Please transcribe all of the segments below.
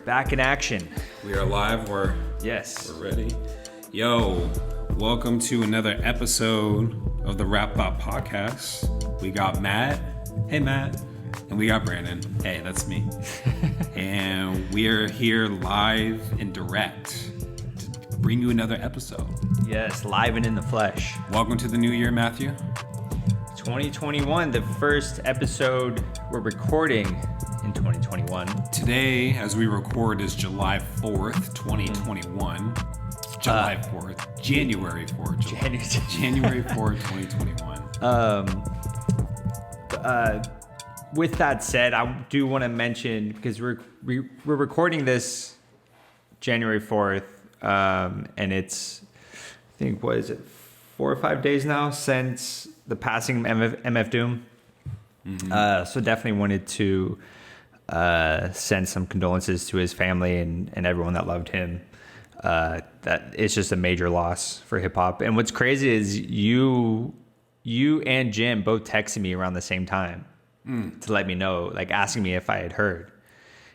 back in action. We are live. We're ready. Yo, welcome to another episode of the Rap Bot Podcast. We got Matt. Hey, Matt. And we got Brandon. Hey, that's me. And we are here live and direct to bring you another episode. Yes, live and in the flesh. Welcome to the new year, Matthew. 2021, the first episode we're recording in 2021. Today, as we record, is July 4th, 2021. July 4th. January 4th. January 4th, 2021. With that said, I do want to mention, because we're recording this January 4th, and it's, I think, what is it, 4 or 5 days now since the passing of MF Doom. Mm-hmm. So definitely wanted to send some condolences to his family and everyone that loved him. That it's just a major loss for hip hop. And what's crazy is you and Jim both texted me around the same time to let me know, like asking me if I had heard.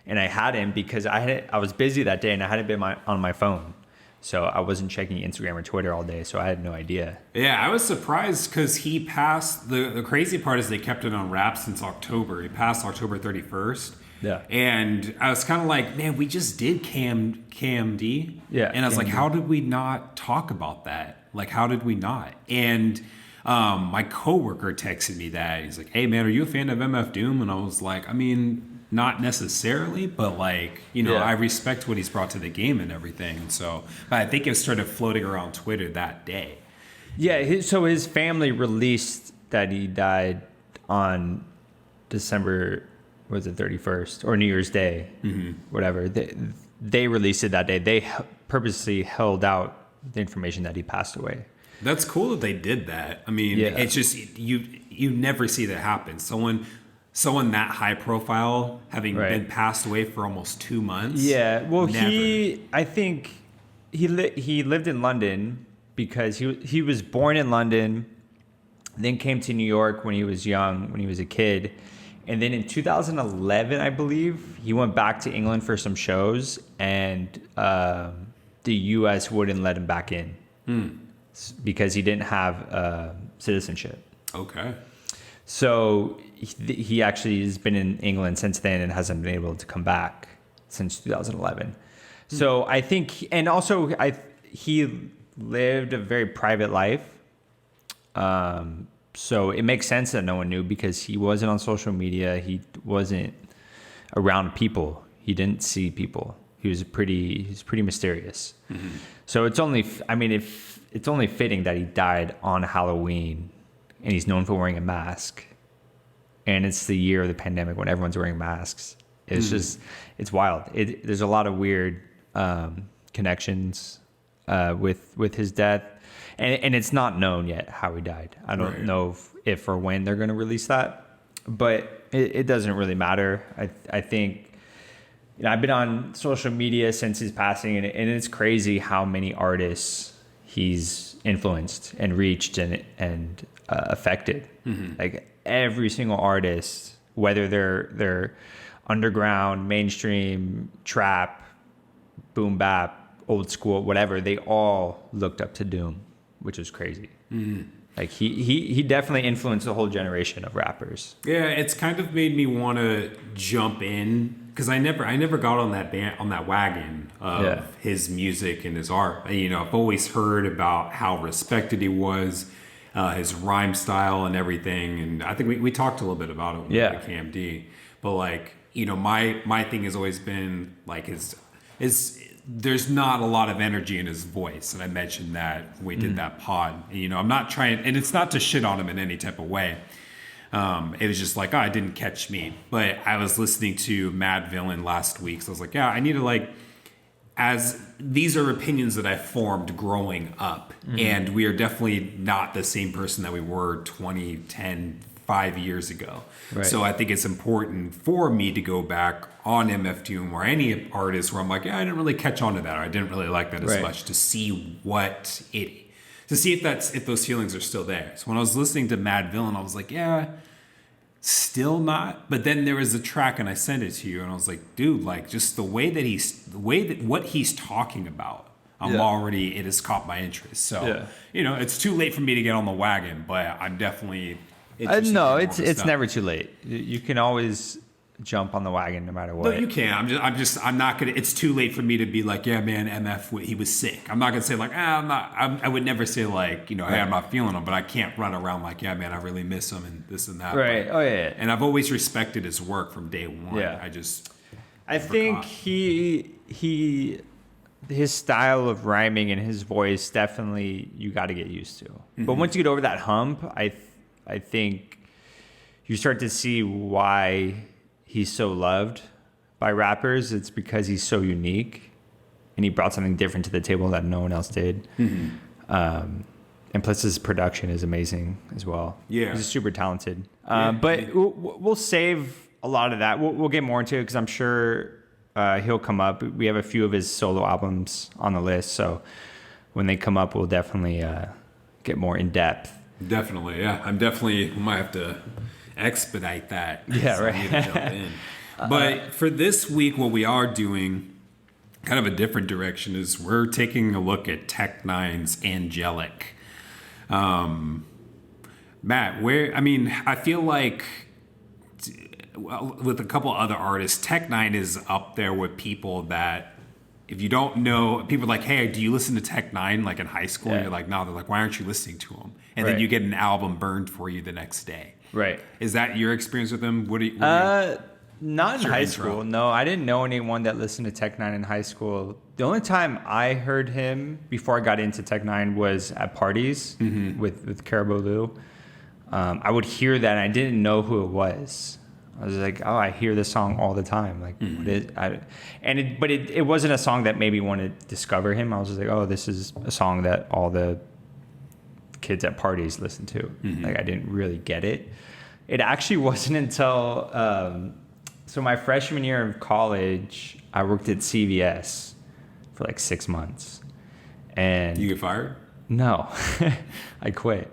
And I hadn't, because I was busy that day and I hadn't been on my phone. So I wasn't checking Instagram or Twitter all day, so I had no idea. Yeah, I was surprised because he passed. The crazy part is they kept it on wrap since October. He passed October 31st. Yeah. And I was kind of like, man, we just did KMD. Yeah. And I was like, how did we not talk about that? Like, how did we not? And my coworker texted me that. He's like, hey, man, are you a fan of MF Doom? And I was like, I mean, not necessarily, but like, you know, I respect what he's brought to the game and everything. And so, but I think it started floating around Twitter that day. Yeah, so his family released that he died on December, was it 31st or New Year's Day, whatever. They released it that day. They purposely held out the information that he passed away. That's cool that they did that. I mean, it's just you never see that happen. Someone that high profile having been passed away for almost 2 months. Yeah, well, never. I think he lived in London because he was born in London, then came to New York when he was young, when he was a kid. And then in 2011, I believe, he went back to England for some shows, and the U.S. wouldn't let him back in because he didn't have citizenship. Okay. So he actually has been in England since then and hasn't been able to come back since 2011. So I think, and also he lived a very private life. So it makes sense that no one knew because he wasn't on social media. He wasn't around people. He didn't see people. He's pretty mysterious. Mm-hmm. So it's only fitting that he died on Halloween. And he's known for wearing a mask. And it's the year of the pandemic when everyone's wearing masks. It's just, it's wild. There's a lot of weird connections with his death. And it's not known yet how he died. I don't know if or when they're going to release that. But it doesn't really matter. I think, you know, I've been on social media since his passing. And it's crazy how many artists he's influenced and reached and affected. Like every single artist, whether they're underground, mainstream, trap, boom bap, old school, whatever, they all looked up to Doom, which is crazy. Like he definitely influenced the whole generation of rappers. Yeah, it's kind of made me want to jump in because I never got on that wagon of his music and his art. You know, I've always heard about how respected he was. His rhyme style and everything, and I think we talked a little bit about it when we were at KMD. But like, you know, my thing has always been like his there's not a lot of energy in his voice, and I mentioned that when we did that pod. And, you know, I'm not trying, and it's not to shit on him in any type of way. It was just like, it didn't catch me. But I was listening to Mad Villain last week, so I was like, I need to like. As these are opinions that I formed growing up, and we are definitely not the same person that we were 20, 10, 5 years ago. Right. So I think it's important for me to go back on MF Doom or any artist where I'm like, I didn't really catch on to that, or I didn't really like that as much, to see if those feelings are still there. So when I was listening to Mad Villain, I was like, Still not. But then there was a track, and I sent it to you, and I was like, dude, like just the way that what he's talking about, I'm already, it has caught my interest. So it's too late for me to get on the wagon, but I'm definitely interested. No, it's never too late. You can always jump on the wagon no matter what. No, you can. I'm not gonna. It's too late for me to be like, yeah, man, MF, he was sick. I'm not gonna say like, I'm not. I would never say like, hey, I'm not feeling him, but I can't run around like, yeah, man, I really miss him and this and that. Right. But, and I've always respected his work from day one. Yeah. I think his style of rhyming and his voice definitely you got to get used to. Mm-hmm. But once you get over that hump, I think you start to see why he's so loved by rappers. It's because he's so unique and he brought something different to the table that no one else did. Mm-hmm. And plus his production is amazing as well. Yeah. He's super talented. But we'll save a lot of that. We'll get more into it because I'm sure he'll come up. We have a few of his solo albums on the list. So when they come up, we'll definitely get more in depth. Definitely. Yeah. We might have to expedite that. Yeah, right. I need to jump in. But for this week, what we are doing, kind of a different direction, is we're taking a look at N9ne's Angelic. Matt, I feel like with a couple other artists, N9ne is up there with people that, if you don't know, people are like, hey, do you listen to N9ne like in high school? And you're like, no. They're like, why aren't you listening to him? And then you get an album burned for you the next day. Right. Is that your experience with him? Not in high school. No, I didn't know anyone that listened to N9ne in high school. The only time I heard him before I got into N9ne was at parties with Caribou Lou. I would hear that and I didn't know who it was. I was like, oh, I hear this song all the time. Like, what is it wasn't a song that made me want to discover him. I was just like, oh, this is a song that all the kids at parties listen to. Mm-hmm. Like, I didn't really get it. It actually wasn't until so my freshman year of college, I worked at CVS for like 6 months. And you get fired? No, I quit.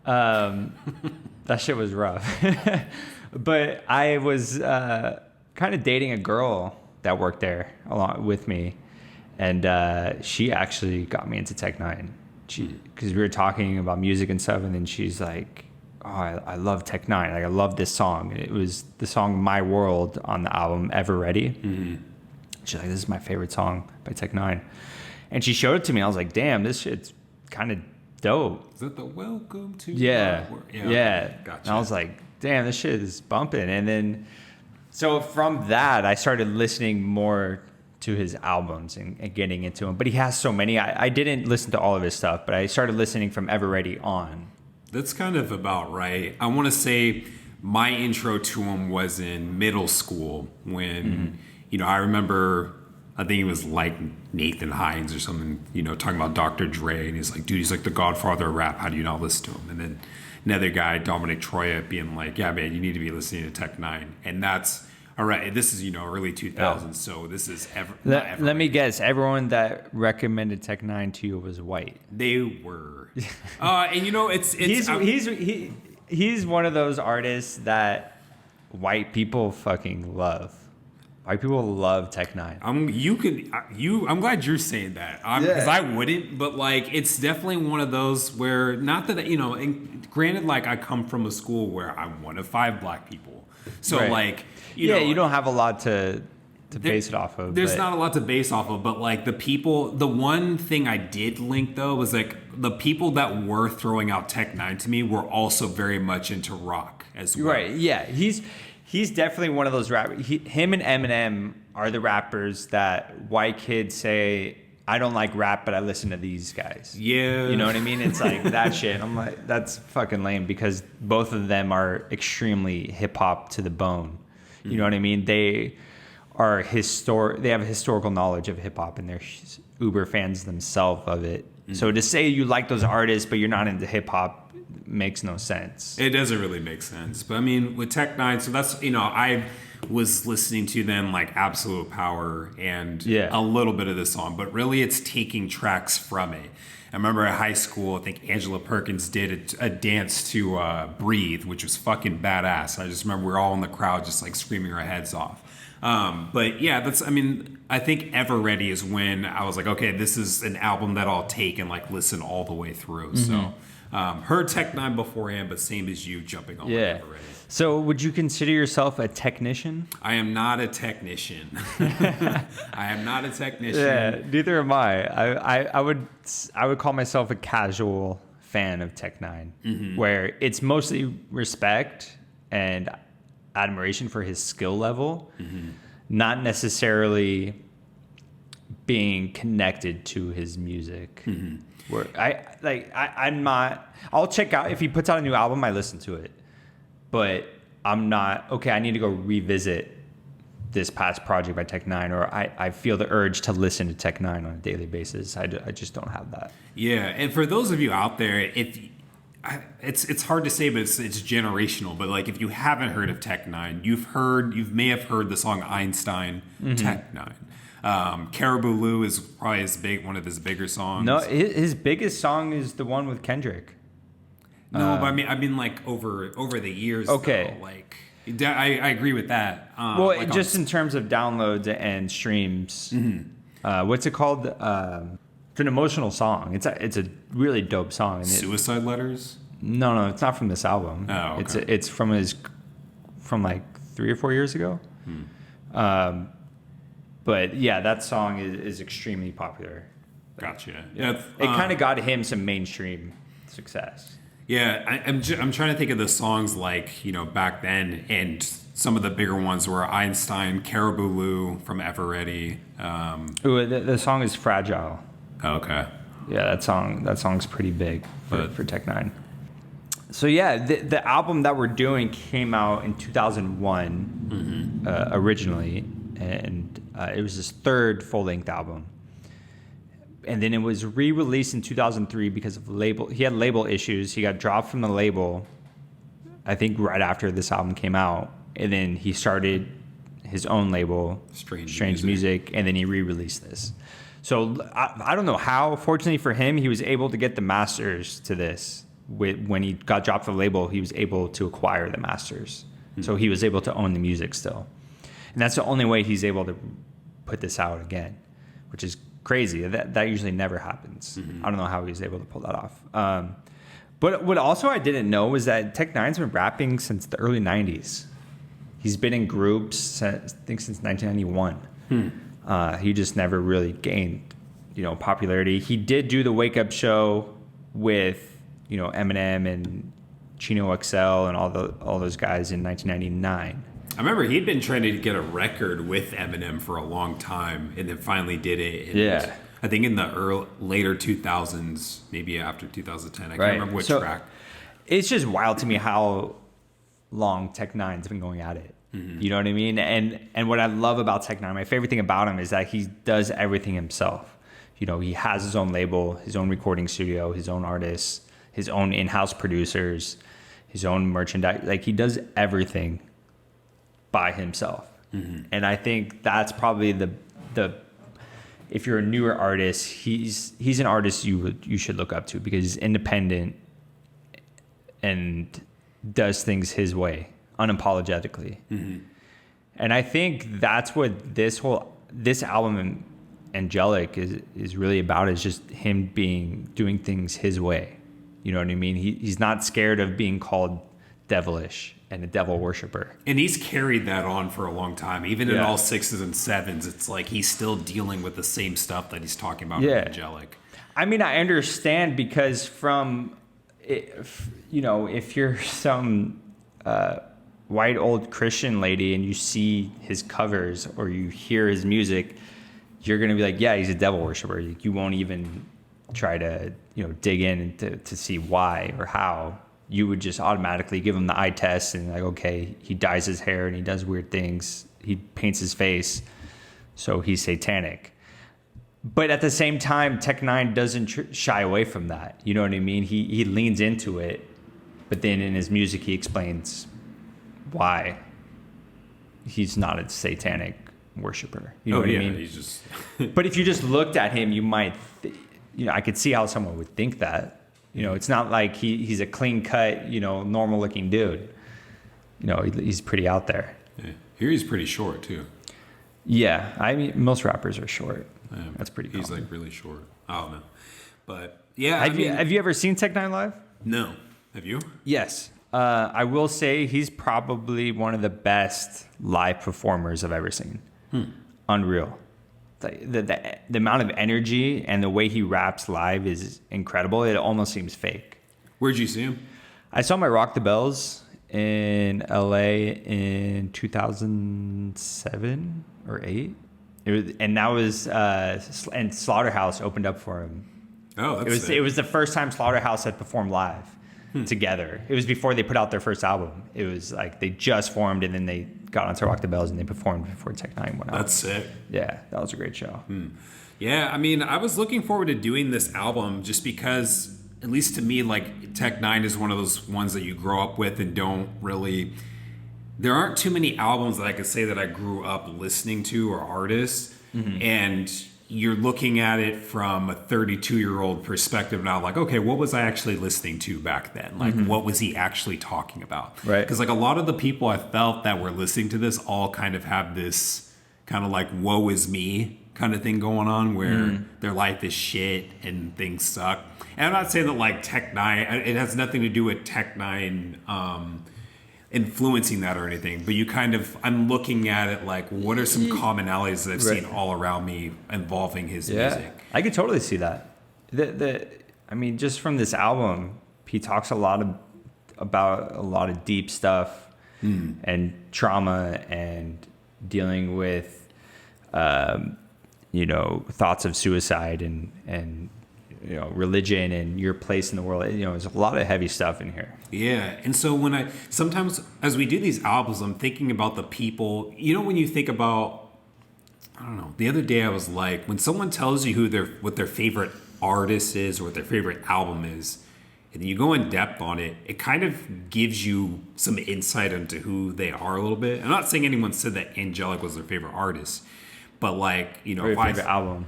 That shit was rough. But I was kind of dating a girl that worked there along with me, and she actually got me into N9ne. Because we were talking about music and stuff, and then she's like, "Oh, I love N9ne. Like, I love this song." And it was the song "My World" on the album Ever Ready. Mm-hmm. She's like, "This is my favorite song by N9ne," and she showed it to me. I was like, "Damn, this shit's kind of dope." Is that the Welcome to Yeah. Yeah. Gotcha. And I was like, damn, this shit is bumping. And then, so from that, I started listening more to his albums and getting into him. But he has so many. I didn't listen to all of his stuff, but I started listening from Ever Ready on. That's kind of about right. I want to say my intro to him was in middle school when, I remember, I think it was like Nathan Hines or something, talking about Dr. Dre. And he's like, dude, he's like the godfather of rap. How do you not listen to him? And then another guy, Dominic Troya, being like, yeah, man, you need to be listening to N9ne. And that's, all right, this is, early 2000s, so this is Let me guess, everyone that recommended N9ne to you was white. They were. And he's one of those artists that white people fucking love. White people love N9ne. I'm glad you're saying that because I wouldn't, but like it's definitely one of those where not that and granted, like I come from a school where I'm one of 5 black people, so like you don't have a lot to base it off of. There's not a lot to base off of, but like the one thing I did link though was like the people that were throwing out N9ne to me were also very much into rock as well. Right? Yeah, He's definitely one of those rappers. Him and Eminem are the rappers that white kids say, I don't like rap, but I listen to these guys. Yeah. You know what I mean? It's like that shit. I'm like, that's fucking lame because both of them are extremely hip hop to the bone. You know what I mean? They are they have a historical knowledge of hip hop and they're uber fans themselves of it. So to say you like those artists, but you're not into hip hop makes no sense. It doesn't really make sense. But I mean, with N9ne, so that's, was listening to then like Absolute Power and Yeah. a little bit of this song, but really it's taking tracks from it. I remember at high school, I think Angela Perkins did a dance to Breathe, which was fucking badass. I just remember we were all in the crowd just like screaming our heads off. But yeah, I think Ever Ready is when I was like, okay, this is an album that I'll take and like listen all the way through. So heard Tech9ne beforehand, but same as you, jumping on Ever Ready. So would you consider yourself a technician? I am not a technician. I am not a technician. Yeah, neither am I. I would call myself a casual fan of Tech9ne, where it's mostly respect and admiration for his skill level, not necessarily being connected to his music. Where I'm not. I'll check out if he puts out a new album. I listen to it, but I'm not okay. I need to go revisit this past project by Tech9ne, or I feel the urge to listen to Tech9ne on a daily basis. I just don't have that. Yeah, and for those of you out there, it's hard to say, but it's generational. But like, if you haven't heard of Tech9ne, you may have heard the song Einstein, Tech9ne. Caribou Lou is probably one of his bigger songs. No, his biggest song is the one with Kendrick. No, but I mean like over the years. Okay, though, like I agree with that. Well, like just in terms of downloads and streams, what's it called? It's an emotional song. It's a really dope song. And Suicide Letters? No, it's not from this album. Oh, okay. It's from like 3 or 4 years ago. But yeah, that song is extremely popular. Gotcha. Yeah, it kind of got him some mainstream success. Yeah, I'm trying to think of the songs like, back then, and some of the bigger ones were Einstein, Caribou Lou from Ever Ready. The song is Fragile. Okay. Yeah, that song's pretty big for Tech9ne. So yeah, the album that we're doing came out in 2001 originally, and it was his third full-length album. And then it was re-released in 2003 because of label. He had label issues. He got dropped from the label, I think, right after this album came out. And then he started his own label, Strange Music, and then he re-released this. So I don't know how. Fortunately for him, he was able to get the masters to this. When he got dropped from the label, he was able to acquire the masters. So he was able to own the music still. And that's the only way he's able to put this out again, which is crazy. That usually never happens. I don't know how he was able to pull that off. But what also I didn't know was that Tech9ne's been rapping since the early 90s. He's been in groups, I think, since 1991. He just never really gained, popularity. He did do the Wake Up Show with, Eminem and Chino XL and all those guys in 1999. I remember he'd been trying to get a record with Eminem for a long time, and then finally did it. And I think in the later 2000s, maybe after 2010. I can't remember which track. It's just wild to me how long Tech9ne's been going at it. You know what I mean? And what I love about Tech9ne, my favorite thing about him is that he does everything himself. He has his own label, his own recording studio, his own artists, his own in-house producers, his own merchandise. Like, he does everything by himself. And I think that's probably the if you're a newer artist, he's an artist you should look up to, because he's independent and does things his way, unapologetically. And I think that's what this album Angelic is really about, is just him doing things his way. You know what I mean? He's not scared of being called devilish and a devil worshiper. And he's carried that on for a long time. Even in all 6s and 7s, it's like he's still dealing with the same stuff that he's talking about in Angelic. I mean, I understand, because if you're some white old Christian lady and you see his covers or you hear his music, you're going to be like, yeah, he's a devil worshiper. You won't even try to dig in to see why or how. You would just automatically give him the eye test and like, okay, he dyes his hair and he does weird things. He paints his face, so he's satanic. But at the same time, Tech9ne doesn't shy away from that. You know what I mean? He leans into it, but then in his music he explains why he's not a satanic worshiper. You know what I mean? He's just. But if you just looked at him, you might, I could see how someone would think that. It's not like he's a clean cut, normal looking dude. He's pretty out there. Yeah. Here he's pretty short too. Yeah, I mean, most rappers are short. Yeah, that's pretty common. He's like really short. I don't know. But yeah. Have you ever seen Tech9ne live? No. Have you? Yes. I will say he's probably one of the best live performers I've ever seen. Unreal. The amount of energy and the way he raps live is incredible. It almost seems fake. Where'd you see him? I saw him at Rock the Bells in LA in 2007 or 8. And Slaughterhouse opened up for him. Oh, that's it was the first time Slaughterhouse had performed live together. It was before they put out their first album. It was like they just formed and then they got onto Rock the Bells and they performed before Tech9ne went out. That's sick. Yeah, that was a great show. Yeah, I mean, I was looking forward to doing this album just because, at least to me, like Tech9ne is one of those ones that you grow up with and don't really. There aren't too many albums that I could say that I grew up listening to or artists, and you're looking at it from a 32-year-old perspective now, like, okay, what was I actually listening to back then? Like, what was he actually talking about? Right. Because like a lot of the people I felt that were listening to this all kind of have this kind of like woe is me kind of thing going on where their life is shit and things suck. And I'm not saying that like Tech9ne, it has nothing to do with Tech9ne influencing that or anything, but I'm looking at it like, what are some commonalities that I've seen all around me involving his music? I could totally see that. I mean, just from this album, he talks about a lot of deep stuff and trauma and dealing with, thoughts of suicide and religion and your place in the world. There's a lot of heavy stuff in here. Yeah. And so sometimes as we do these albums, I'm thinking about the people, when you think about, I don't know, the other day I was like, when someone tells you what their favorite artist is or what their favorite album is, and then you go in depth on it, it kind of gives you some insight into who they are a little bit. I'm not saying anyone said that Angelic was their favorite artist, but like, favorite album.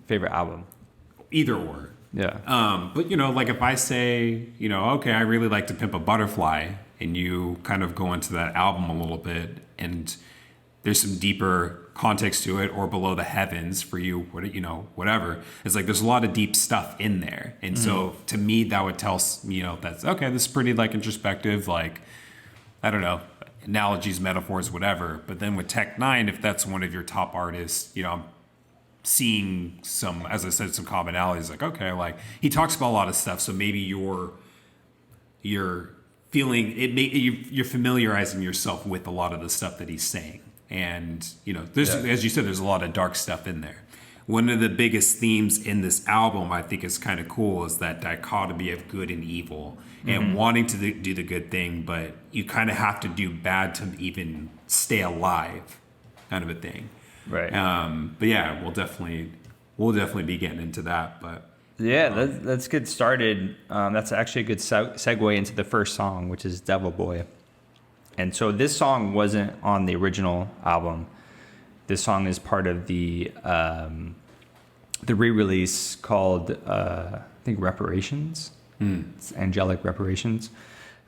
Favorite album. Either or. Yeah. But like if I say, okay, I really like To Pimp a Butterfly, and you kind of go into that album a little bit, and there's some deeper context to it, or Below the Heavens for you, whatever. It's like there's a lot of deep stuff in there, and so to me that would tell that's okay. This is pretty like introspective, like I don't know, analogies, metaphors, whatever. But then with Tech9ne, if that's one of your top artists, I'm seeing some, as I said, some commonalities. Like, okay, like he talks about a lot of stuff, so maybe you're feeling it. You're familiarizing yourself with a lot of the stuff that he's saying, and as you said, there's a lot of dark stuff in there. One of the biggest themes in this album, I think, is kind of cool, is that dichotomy of good and evil, and wanting to do the good thing, but you kind of have to do bad to even stay alive, kind of a thing. Right. But yeah, we'll definitely be getting into that. But yeah, let's get started. That's actually a good segue into the first song, which is Devil Boy. And so this song wasn't on the original album. This song is part of the re-release called I think Reparations. It's Angelic Reparations.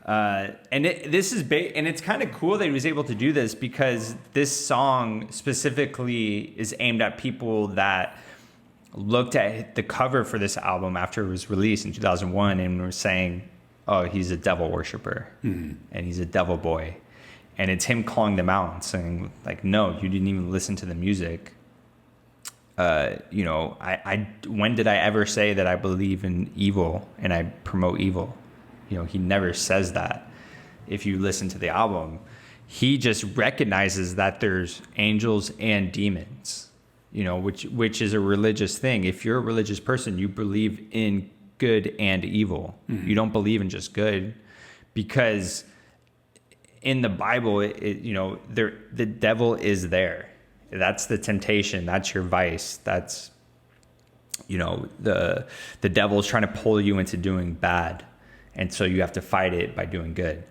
And it's kind of cool that he was able to do this, because this song specifically is aimed at people that looked at the cover for this album after it was released in 2001 and were saying, oh, he's a devil worshiper and he's a devil boy. And it's him calling them out and saying, like, no, you didn't even listen to the music. When did I ever say that I believe in evil and I promote evil? He never says that. If you listen to the album, he just recognizes that there's angels and demons, which is a religious thing. If you're a religious person, you believe in good and evil. You don't believe in just good, because in the Bible, the devil is there. That's the temptation. That's your vice. That's, the devil's trying to pull you into doing bad. And so you have to fight it by doing good.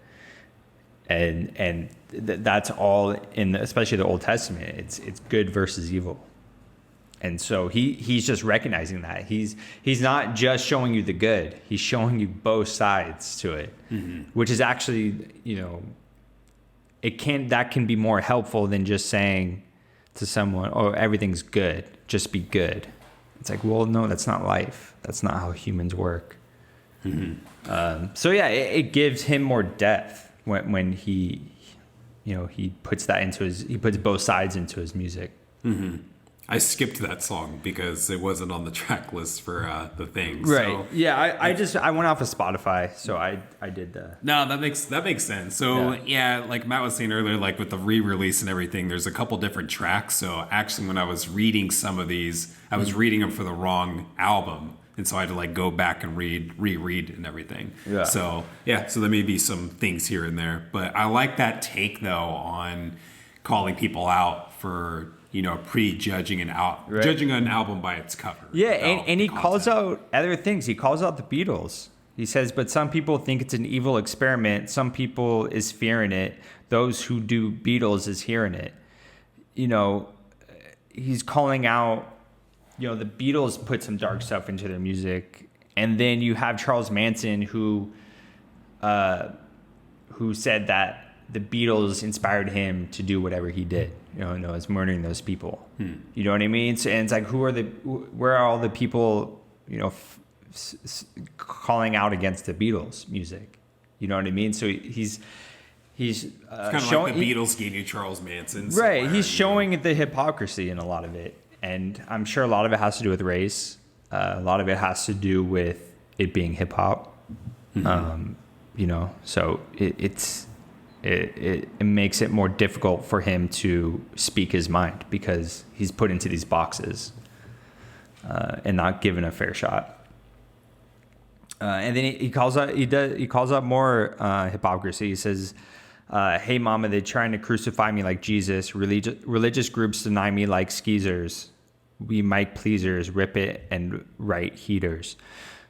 And that's all in especially the Old Testament. It's good versus evil. And so he's just recognizing that. He's not just showing you the good. He's showing you both sides to it, which is actually, that can be more helpful than just saying to someone, "Oh, everything's good. Just be good." It's like, well, no, that's not life. That's not how humans work. So yeah, it gives him more depth when he puts both sides into his music. I skipped that song because it wasn't on the track list for the thing. Right. So, yeah. I went off of Spotify, so I did the. No, that makes sense. So yeah, like Matt was saying earlier, like with the re-release and everything, there's a couple different tracks. So actually, when I was reading some of these, I was reading them for the wrong album, and so I had to like go back and reread and everything. Yeah. So so there may be some things here and there, but I like that take though on calling people out for prejudging judging an album by its cover. Yeah, and he calls out other things. He calls out the Beatles. He says, but some people think it's an evil experiment. Some people is fearing it. Those who do Beatles is hearing it. He's calling out, the Beatles put some dark stuff into their music. And then you have Charles Manson who said that the Beatles inspired him to do whatever he did. As murdering those people. You know what I mean? So, and it's like, where are all the people, calling out against the Beatles music? You know what I mean? So he's it's kind of like the Beatles gave you Charles Manson. Right. He's showing the hypocrisy in a lot of it. And I'm sure a lot of it has to do with race. A lot of it has to do with it being hip hop. So it makes it more difficult for him to speak his mind because he's put into these boxes and not given a fair shot. And then he calls out more hypocrisy. He says, "Hey, mama, they're trying to crucify me like Jesus. Religious groups deny me like skeezers. We mic pleasers, rip it and write heaters."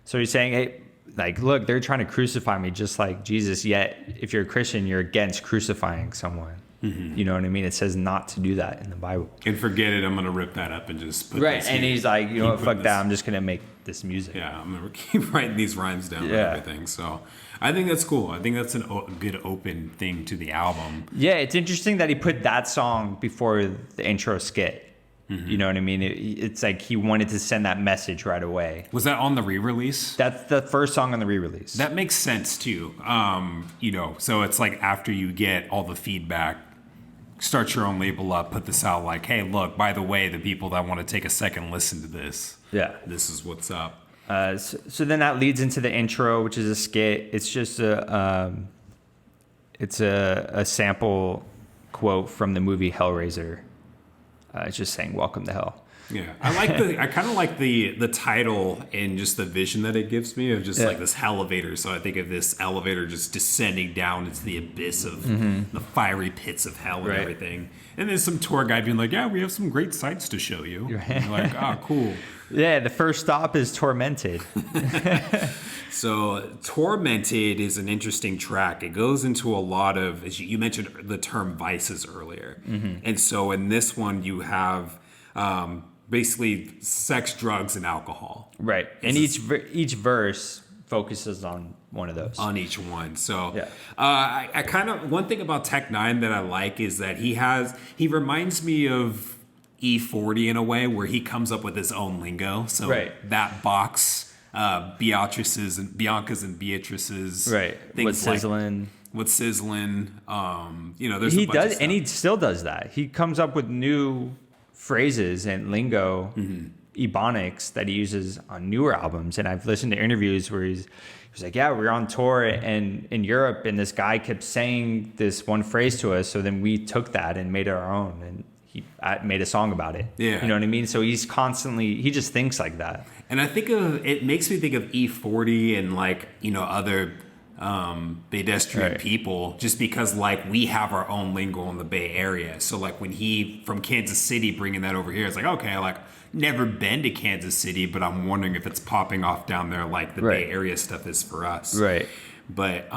So he's saying, hey, like, look, they're trying to crucify me just like Jesus, yet if you're a Christian, you're against crucifying someone. You know what I mean? It says not to do that in the Bible. And forget it, I'm going to rip that up and just put this and he's like, you know what, fuck that, I'm just going to make this music. Yeah, I'm going to keep writing these rhymes down and everything. So I think that's cool. I think that's a good open thing to the album. Yeah, it's interesting that he put that song before the intro skit. You know what I mean? It's like he wanted to send that message right away. Was that on the re-release? That's the first song on the re-release. That makes sense too. So it's like after you get all the feedback, start your own label up, put this out like, hey, look, by the way, the people that want to take a second listen to this, this is what's up. So then that leads into the intro, which is a skit. It's just a sample quote from the movie Hellraiser. It's just saying "Welcome to Hell." Yeah, I kind of like the title and just the vision that it gives me of just like this elevator. So I think of this elevator just descending down into the abyss of the fiery pits of hell and everything. And then some tour guide being like, "Yeah, we have some great sights to show you." And you're like, "Oh, cool." Yeah, the first stop is Tormented. So Tormented is an interesting track. It goes into a lot of, as you mentioned the term vices earlier. And so in this one you have basically sex, drugs, and alcohol. Right. And each verse focuses on one of those. On each one. So I kind of, one thing about Tech N9ne that I like is that he reminds me of E40 in a way where he comes up with his own lingo. So that box, Bianca's and Beatrice's, What's sizzling? There's he does, and he still does that. He comes up with new phrases and lingo, ebonics that he uses on newer albums. And I've listened to interviews where he's like, "Yeah, we were on tour and in Europe, and this guy kept saying this one phrase to us, so then we took that and made it our own, and he made a song about it." You know what I mean? So he just thinks like that. And I think it makes me think of E40 and like, other pedestrian people, just because like we have our own lingo in the Bay Area. So like when he from Kansas City bringing that over here, it's like, okay, like never been to Kansas City, but I'm wondering if it's popping off down there like the Bay Area stuff is for us. But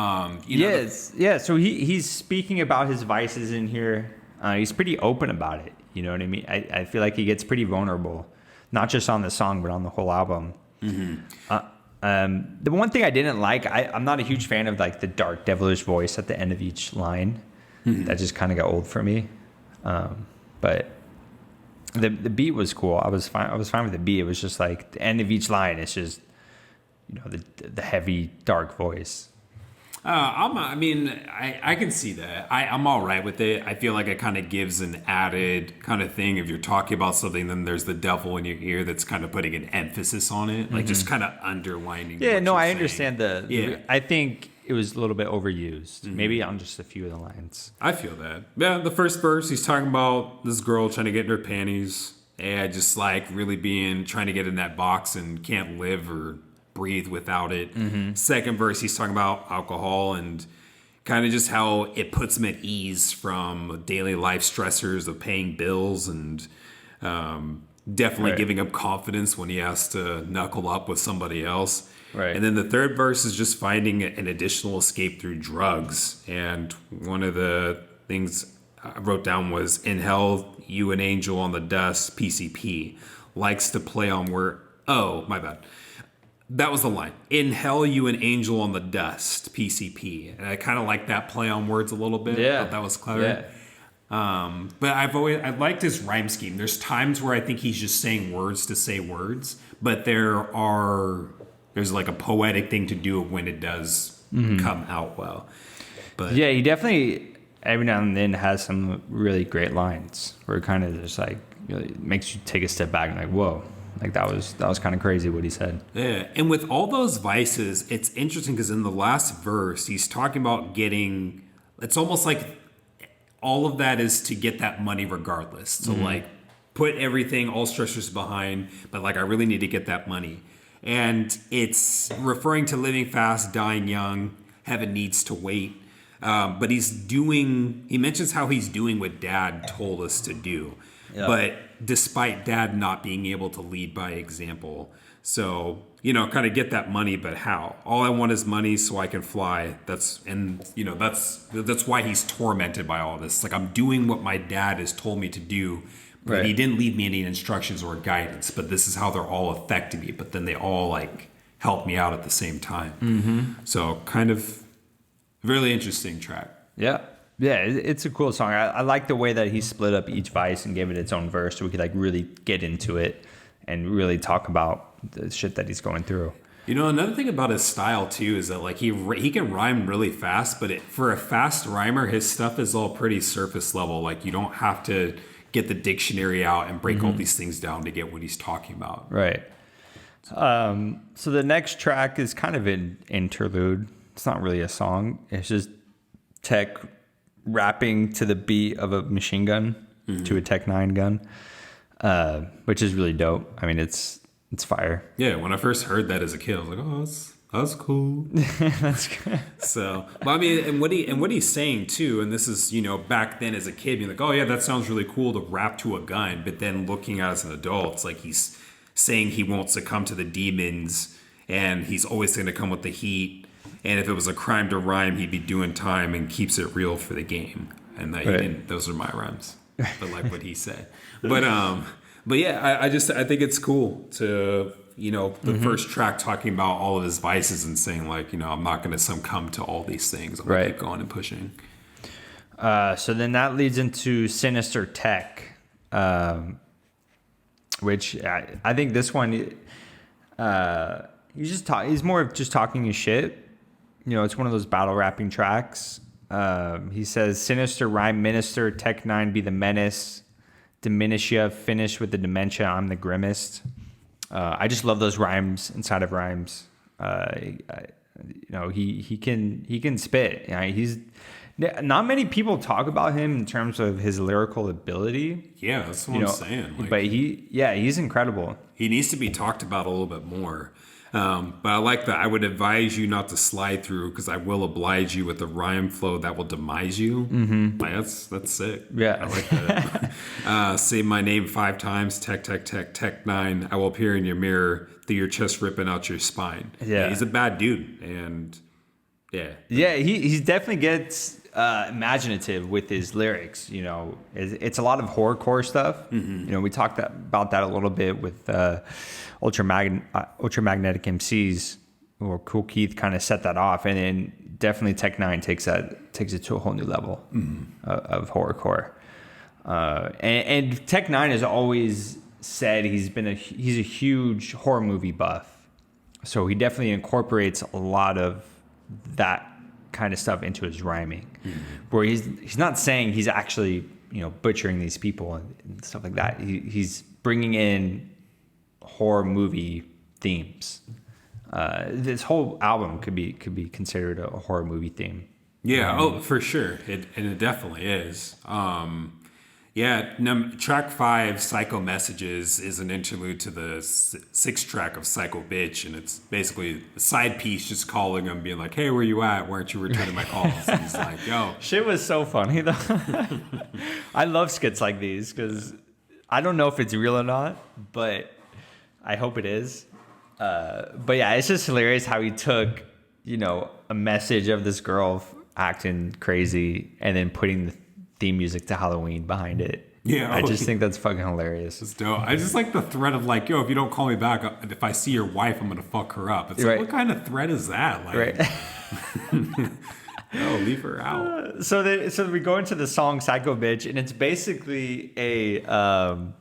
yeah. So he's speaking about his vices in here. He's pretty open about it. You know what I mean? I feel like he gets pretty vulnerable, not just on the song, but on the whole album. The one thing I didn't like, I'm not a huge fan of like the dark devilish voice at the end of each line. That just kind of got old for me. But the beat was cool. I was fine with the beat. It was just like the end of each line. It's just, the heavy dark voice. I can see that. I'm all right with it. I feel like it kind of gives an added kind of thing. If you're talking about something, then there's the devil in your ear that's kind of putting an emphasis on it, like just kind of underlining. Yeah, no, I understand I think it was a little bit overused, maybe on just a few of the lines. I feel that. Yeah, the first verse, he's talking about this girl trying to get in her panties, and just like really trying to get in that box and can't live or breathe without it. Second verse, he's talking about alcohol and kind of just how it puts him at ease from daily life stressors of paying bills and definitely giving up confidence when he has to knuckle up with somebody else. Right. And then the third verse is just finding an additional escape through drugs. And one of the things I wrote down was, in hell, you an angel on the dust, PCP, likes to play on where, oh, my bad. That was the line. In hell, you an angel on the dust, PCP. And I kind of like that play on words a little bit. Yeah. I thought that was clever. Yeah. But I liked his rhyme scheme. There's times where I think he's just saying words to say words, but there's like a poetic thing to do it when it does come out well. But yeah, he definitely every now and then has some really great lines where it kind of just like makes you take a step back and like, whoa. Like that was kind of crazy what he said. Yeah, and with all those vices, it's interesting because in the last verse, he's talking about it's almost like all of that is to get that money regardless. So like put everything, all stressors behind, but like I really need to get that money. And it's referring to living fast, dying young, heaven needs to wait. But he mentions how he's doing what dad told us to do. Yep. But despite dad not being able to lead by example. So, kind of get that money, but how? All I want is money so I can fly. That's why he's tormented by all this. Like I'm doing what my dad has told me to do, but he didn't leave me any instructions or guidance, but this is how they're all affecting me. But then they all like help me out at the same time. So kind of really interesting track. Yeah. Yeah, it's a cool song. I like the way that he split up each vice and gave it its own verse so we could like really get into it and really talk about the shit that he's going through. Another thing about his style too is that like he can rhyme really fast, but for a fast rhymer, his stuff is all pretty surface level. Like you don't have to get the dictionary out and break all these things down to get what he's talking about. Right. So the next track is kind of an interlude. It's not really a song. It's just Tech rapping to the beat of a machine gun to a Tech N9ne gun, which is really dope. I mean, it's fire. Yeah, when I first heard that as a kid, I was like, oh, that's cool. That's good. So, but I mean, and what he's saying too, and this is back then as a kid being like, oh yeah, that sounds really cool to rap to a gun, but then looking at it as an adult, it's like he's saying he won't succumb to the demons, and he's always going to come with the heat. And if it was a crime to rhyme, he'd be doing time and keeps it real for the game. And that he didn't. Those are my rhymes, but like what he said. But yeah, I think it's cool to the first track talking about all of his vices and saying like I'm not going to succumb to all these things. I'm going to keep going and pushing. So then that leads into Sinister Tech, which I think this one he's more of just talking his shit. It's one of those battle rapping tracks. He says, Sinister rhyme minister, Tech N9ne be the menace, diminish ya, finish with the dementia, I'm the grimmest. I just love those rhymes inside of rhymes. He can spit. He's not many people talk about him in terms of his lyrical ability. Yeah, that's what I'm saying. But he's incredible. He needs to be talked about a little bit more. But I like that. I would advise you not to slide through because I will oblige you with a rhyme flow that will demise you. Like, that's sick. Yeah. I like that. Say my name 5 times. Tech, Tech, Tech, Tech N9ne. I will appear in your mirror through your chest ripping out your spine. Yeah. He's a bad dude. And Yeah. He definitely gets imaginative with his lyrics. You know, it's a lot of horrorcore stuff. You know, we talked about that a little bit with ultramagnetic MCs, or Cool Keith kind of set that off, and then definitely Tech-N9ne takes it to a whole new level of horrorcore. And Tech-N9ne has always said he's a huge horror movie buff, so he definitely incorporates a lot of that kind of stuff into his rhyming, where he's not saying he's actually, you know, butchering these people and stuff like that. He's bringing in horror movie themes. This whole album could be considered a horror movie theme. Yeah, oh, for sure. It definitely is. Track 5, Psycho Messages, is an interlude to the 6th track of Psycho Bitch, and it's basically a side piece just calling him, being like, hey, where you at? Why aren't you returning my calls? And he's like, yo. Shit was so funny, though. I love skits like these, because I don't know if it's real or not, but I hope it is. But yeah, it's just hilarious how he took, you know, a message of this girl acting crazy and then putting the theme music to Halloween behind it. Yeah, I just think that's fucking hilarious. It's dope. I just like the threat of like, yo, if you don't call me back, if I see your wife, I'm gonna fuck her up. It's like, what kind of threat is that? Like, right. No, leave her out. So we go into the song "Psycho Bitch," and it's basically a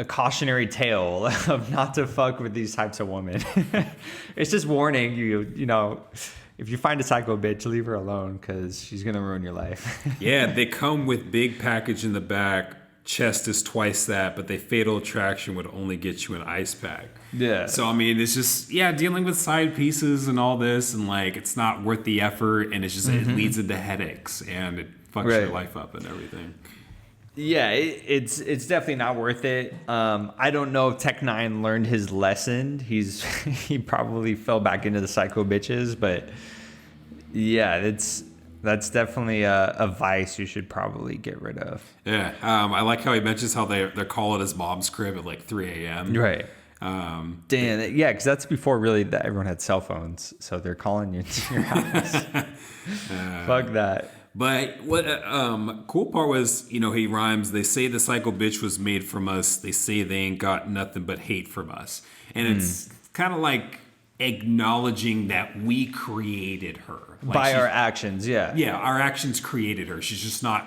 cautionary tale of not to fuck with these types of women. It's just warning you, you know, if you find a psycho bitch, leave her alone, because she's going to ruin your life. Yeah, they come with big package in the back. Chest is twice that, but Fatal Attraction would only get you an ice pack. Yeah. So, I mean, it's just, dealing with side pieces and all this, and like, it's not worth the effort, and it's just, it leads into headaches, and it fucks your life up and everything. Yeah, it's definitely not worth it. I don't know if Tech-N9ne learned his lesson. He probably fell back into the psycho bitches, but yeah, that's definitely a vice you should probably get rid of. Yeah, I like how he mentions how they're calling his mom's crib at like 3 a.m. Right. Damn, yeah, because that's before really that everyone had cell phones, so they're calling you to your house. Fuck that. But what cool part was, you know, he rhymes, they say the psycho bitch was made from us. They say they ain't got nothing but hate from us. And it's kind of like acknowledging that we created her. Like by our actions, yeah. Yeah, our actions created her. She's just not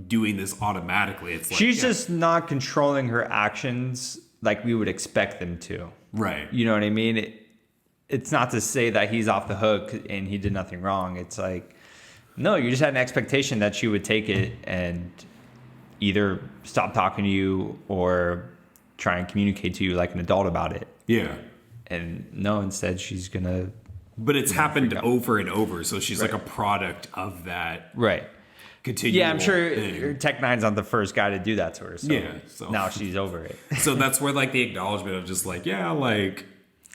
doing this automatically. It's like she's just not controlling her actions like we would expect them to. Right. You know what I mean? It's not to say that he's off the hook and he did nothing wrong. It's like, no, you just had an expectation that she would take it and either stop talking to you or try and communicate to you like an adult about it. Yeah. And no, instead she's going to... But it's happened over and over, so she's like a product of that. Right. Continual yeah, I'm sure thing. Tech-N9ne's not the first guy to do that to her. So yeah. So now she's over it. So that's where like the acknowledgement of just like, yeah, like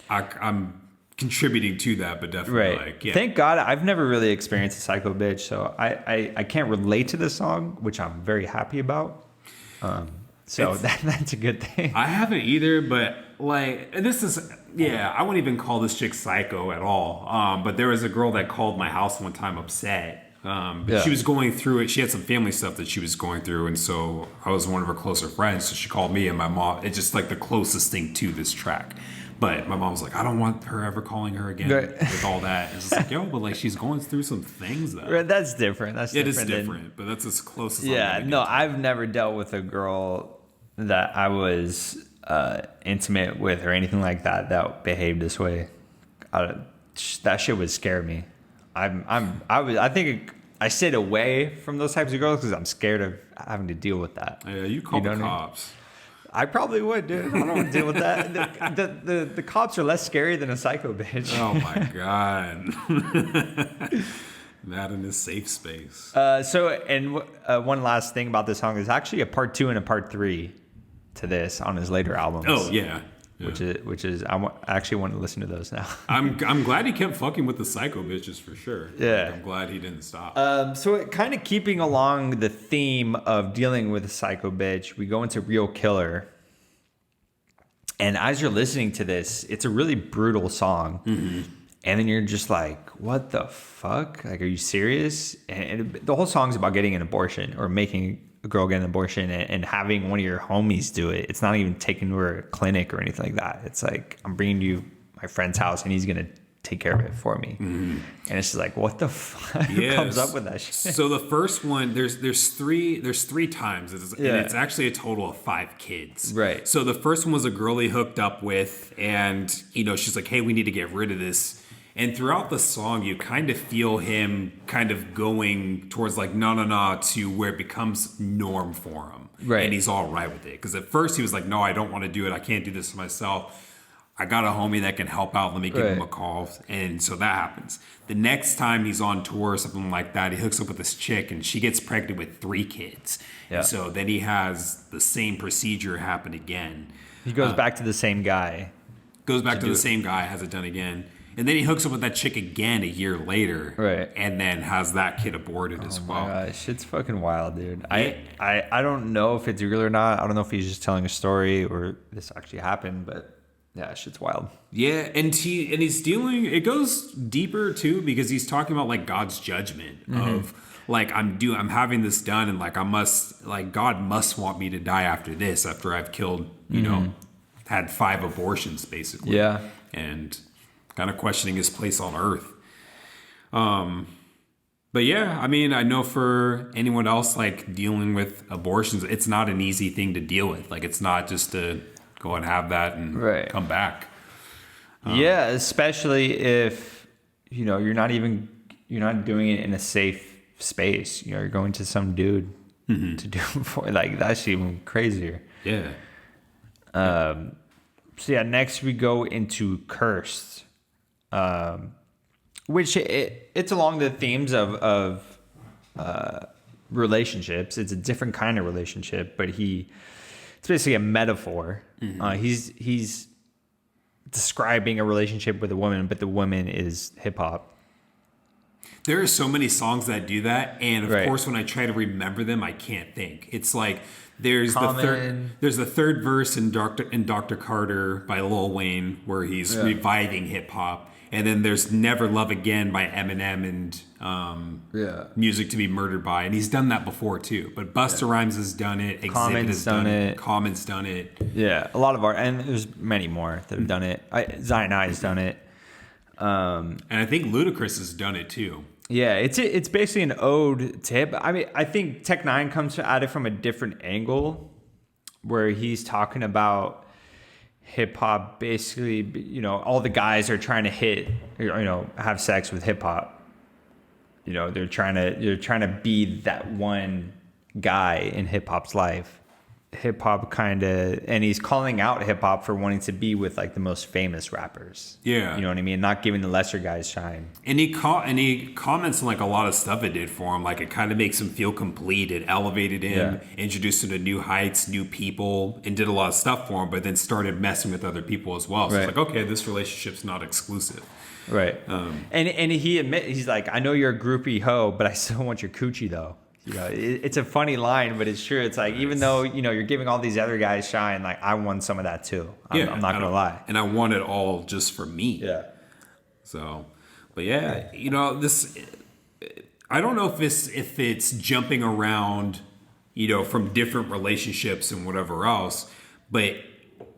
I'm contributing to that, but definitely like, yeah. Thank God I've never really experienced a psycho bitch, so I can't relate to this song, which I'm very happy about. So that's a good thing. I haven't either, but like this is, I wouldn't even call this chick psycho at all. But there was a girl that called my house one time upset. She was going through it. She had some family stuff that she was going through, and so I was one of her closer friends. So she called me and my mom. It's just like the closest thing to this track. But my mom was like, I don't want her ever calling her again with all that. It's just like, yo, but like she's going through some things though. Right, that's different. It is different, but that's as close as I've never dealt with a girl that I was intimate with or anything like that behaved this way. That shit would scare me. I think I stayed away from those types of girls because I'm scared of having to deal with that. Yeah, you call the cops. I probably would, dude. I don't want to deal with that. The cops are less scary than a psycho bitch. Oh my god. Not in a safe space. One last thing about this song, there's actually a part 2 and a part 3 to this on his later albums. Oh yeah. Which is I actually want to listen to those now. I'm glad he kept fucking with the psycho bitches for sure. Yeah, like, I'm glad he didn't stop. So kind of keeping along the theme of dealing with a psycho bitch, we go into Real Killer. And as you're listening to this, it's a really brutal song. Mm-hmm. And then you're just like, what the fuck? Like, are you serious? And the whole song's about getting an abortion or making a girl get an abortion and having one of your homies do it. It's not even taking her to a clinic or anything like that. It's like, I'm bringing you my friend's house and he's going to take care of it for me. And it's just like, what the fuck? Who comes up with that shit? So the first one, there's three times. And it's actually a total of 5 kids. Right. So the first one was a girl he hooked up with, and she's like, hey, we need to get rid of this. And throughout the song, you kind of feel him kind of going towards like na to where it becomes norm for him. Right. And he's all right with it. Because at first he was like, no, I don't want to do it. I can't do this to myself. I got a homie that can help out. Let me give him a call. And so that happens. The next time he's on tour or something like that, he hooks up with this chick and she gets pregnant with 3 kids. Yeah. And so then he has the same procedure happen again. He goes back to the same guy. Has it done again. And then he hooks up with that chick again a year later. Right. And then has that kid aborted as well. Oh my gosh, shit's fucking wild, dude. I don't know if it's real or not. I don't know if he's just telling a story or this actually happened, but yeah, shit's wild. Yeah, and he's dealing, it goes deeper too, because he's talking about like God's judgment of like, I'm having this done, and like God must want me to die after this, after I've killed, had 5 abortions basically. Yeah. And kind of questioning his place on earth. But yeah, I mean, I know for anyone else, like dealing with abortions, it's not an easy thing to deal with. Like, it's not just to go and have that and come back. Yeah, especially if, you're not doing it in a safe space. You're going to some dude to do it for, like, that's even crazier. Yeah. So yeah, next we go into Cursed. Which it's along the themes of relationships. It's a different kind of relationship, but it's basically a metaphor. He's describing a relationship with a woman, but the woman is hip hop. There are so many songs that do that, and of course, when I try to remember them, I can't think. It's like there's the third verse in Dr. Carter by Lil Wayne where he's reviving hip hop. And then there's Never Love Again by Eminem and Music to Be Murdered By. And he's done that before too. But Busta Rhymes has done it. Exhibit has done it. Common's done it. Yeah, a lot of art. And there's many more that have done it. N9ne has done it. And I think Ludacris has done it too. Yeah, it's basically an ode to hip. I mean, I think Tech N9ne comes at it from a different angle where he's talking about hip hop, basically, all the guys are trying to have sex with hip hop. They're trying to be that one guy in hip hop's life. Hip hop and he's calling out hip hop for wanting to be with like the most famous rappers. Yeah. You know what I mean? Not giving the lesser guys shine. And he comments on like a lot of stuff it did for him. Like it kind of makes him feel complete. It elevated him, introduced him to new heights, new people, and did a lot of stuff for him, but then started messing with other people as well. So it's like, okay, this relationship's not exclusive. Right. And he's like, I know you're a groupie hoe, but I still want your coochie though. It's a funny line, but it's true. It's like, even though, you're giving all these other guys shine, like I want some of that too. I'm not going to lie. And I want it all just for me. Yeah. So, but yeah, this, I don't know if it's jumping around, from different relationships and whatever else, but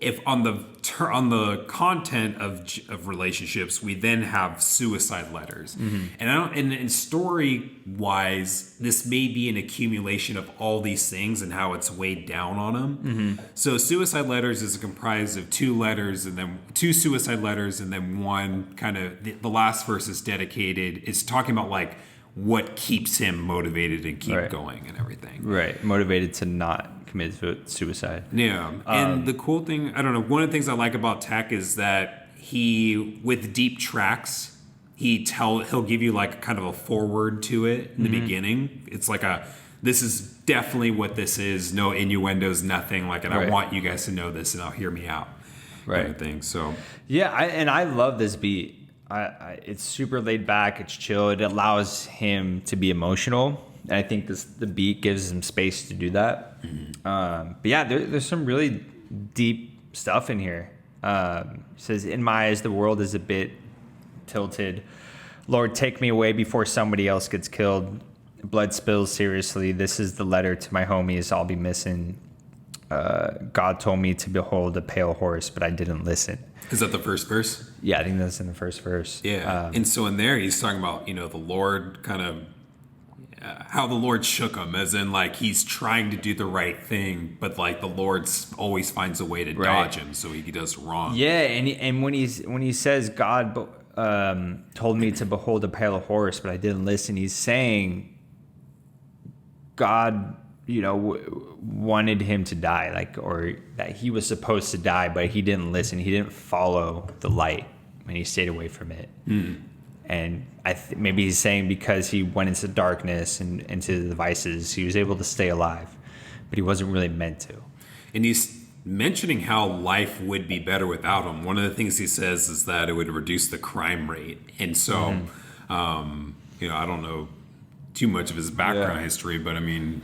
if on the content of relationships, we then have suicide letters, and story wise, this may be an accumulation of all these things and how it's weighed down on them. So suicide letters is comprised of 2 letters and then 2 suicide letters, and then one kind of the last verse is dedicated. It's talking about like what keeps him motivated and keep going and everything. Right, motivated to not commit suicide. Yeah, and the cool thing, I don't know, one of the things I like about Tech is that he, with deep tracks, he'll give you like kind of a forward to it in the beginning. It's like this is definitely what this is. No innuendos, nothing like it. I want you guys to know this, and I'll hear me out. Right. Kind of thing. So yeah, I love this beat. It's super laid back. It's chill. It allows him to be emotional. And I think the beat gives him space to do that. But yeah, there's some really deep stuff in here. It says, in my eyes, the world is a bit tilted. Lord, take me away before somebody else gets killed. Blood spills seriously. This is the letter to my homies I'll be missing. God told me to behold a pale horse, but I didn't listen. Is that the first verse? Yeah, I think that's in the first verse. Yeah. And so in there, he's talking about, the Lord kind of, how the Lord shook him, as in like he's trying to do the right thing, but like the Lord always finds a way to dodge him, so he does wrong. Yeah, and when he says God told me to behold a pale horse, but I didn't listen, he's saying God, wanted him to die, or that he was supposed to die, but he didn't listen. He didn't follow the light, and he stayed away from it. Mm. And maybe he's saying because he went into darkness and into the vices, he was able to stay alive, but he wasn't really meant to. And he's mentioning how life would be better without him. One of the things he says is that it would reduce the crime rate. And so, I don't know too much of his background history, but I mean...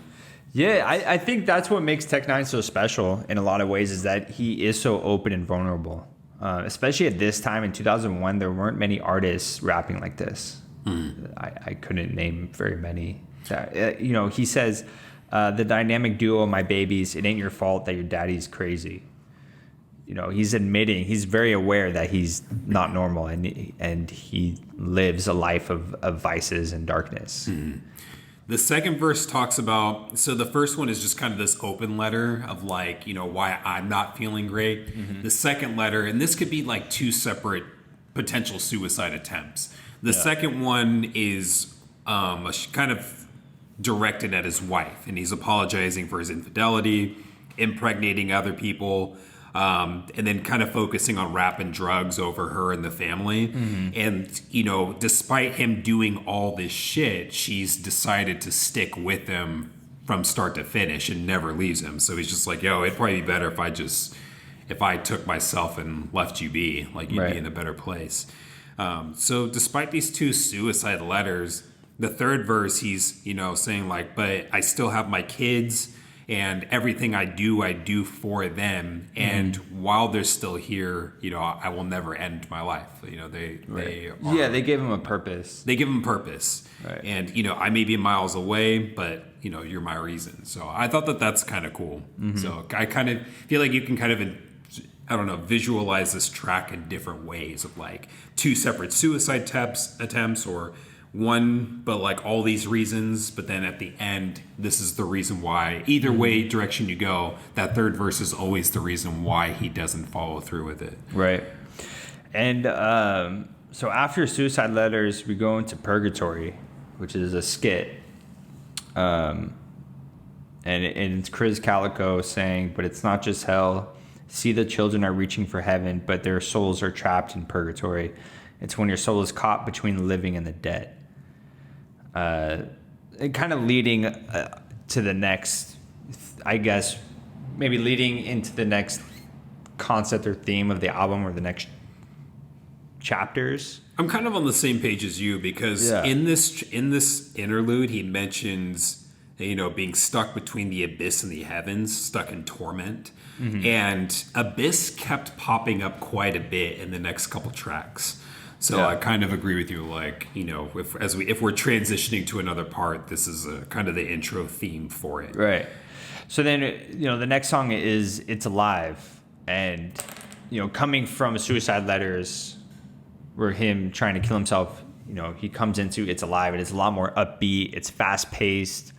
Yeah, I think that's what makes N9ne so special in a lot of ways, is that he is so open and vulnerable. Especially at this time in 2001, there weren't many artists rapping like this. I couldn't name very many. He says, the dynamic duo of my babies, it ain't your fault that your daddy's crazy. He's admitting, he's very aware that he's not normal, and he lives a life of vices and darkness. Mm-hmm. The second verse talks about, so the first one is just kind of this open letter of like, why I'm not feeling great. Mm-hmm. The second letter, and this could be like two separate potential suicide attempts. The second one is kind of directed at his wife, and he's apologizing for his infidelity, impregnating other people, and then kind of focusing on rap and drugs over her and the family. Mm-hmm. And, despite him doing all this shit, she's decided to stick with him from start to finish and never leaves him. So he's just like, it'd probably be better if I took myself and left you be, like you'd be in a better place. So despite these two suicide letters, the third verse, he's, saying like, but I still have my kids, and everything I do for them. And while they're still here, I will never end my life. They gave him a purpose. They give him purpose. Right. And, I may be miles away, but, you're my reason. So I thought that that's kind of cool. Mm-hmm. So I kind of feel like you can kind of, visualize this track in different ways of like two separate suicide attempts or one, but like all these reasons, but then at the end, this is the reason why. Either way direction you go, that third verse is always the reason why he doesn't follow through with it. Right. And so after Suicide Letters, we go into Purgatory, which is a skit. And it's Chris Calico saying, but it's not just hell. See, the children are reaching for heaven, but their souls are trapped in purgatory. It's when your soul is caught between the living and the dead. And kind of leading to the next, I guess, maybe leading into the next concept or theme of the album or the next chapters. I'm kind of on the same page as you, because in this interlude, he mentions, being stuck between the abyss and the heavens, stuck in torment. Mm-hmm. And abyss kept popping up quite a bit in the next couple tracks. So I kind of agree with you. Like, if we're transitioning to another part, this is kind of the intro theme for it. Right. So then, the next song is "It's Alive," and coming from Suicide Letters, where him trying to kill himself, he comes into "It's Alive." It is a lot more upbeat. It's fast paced.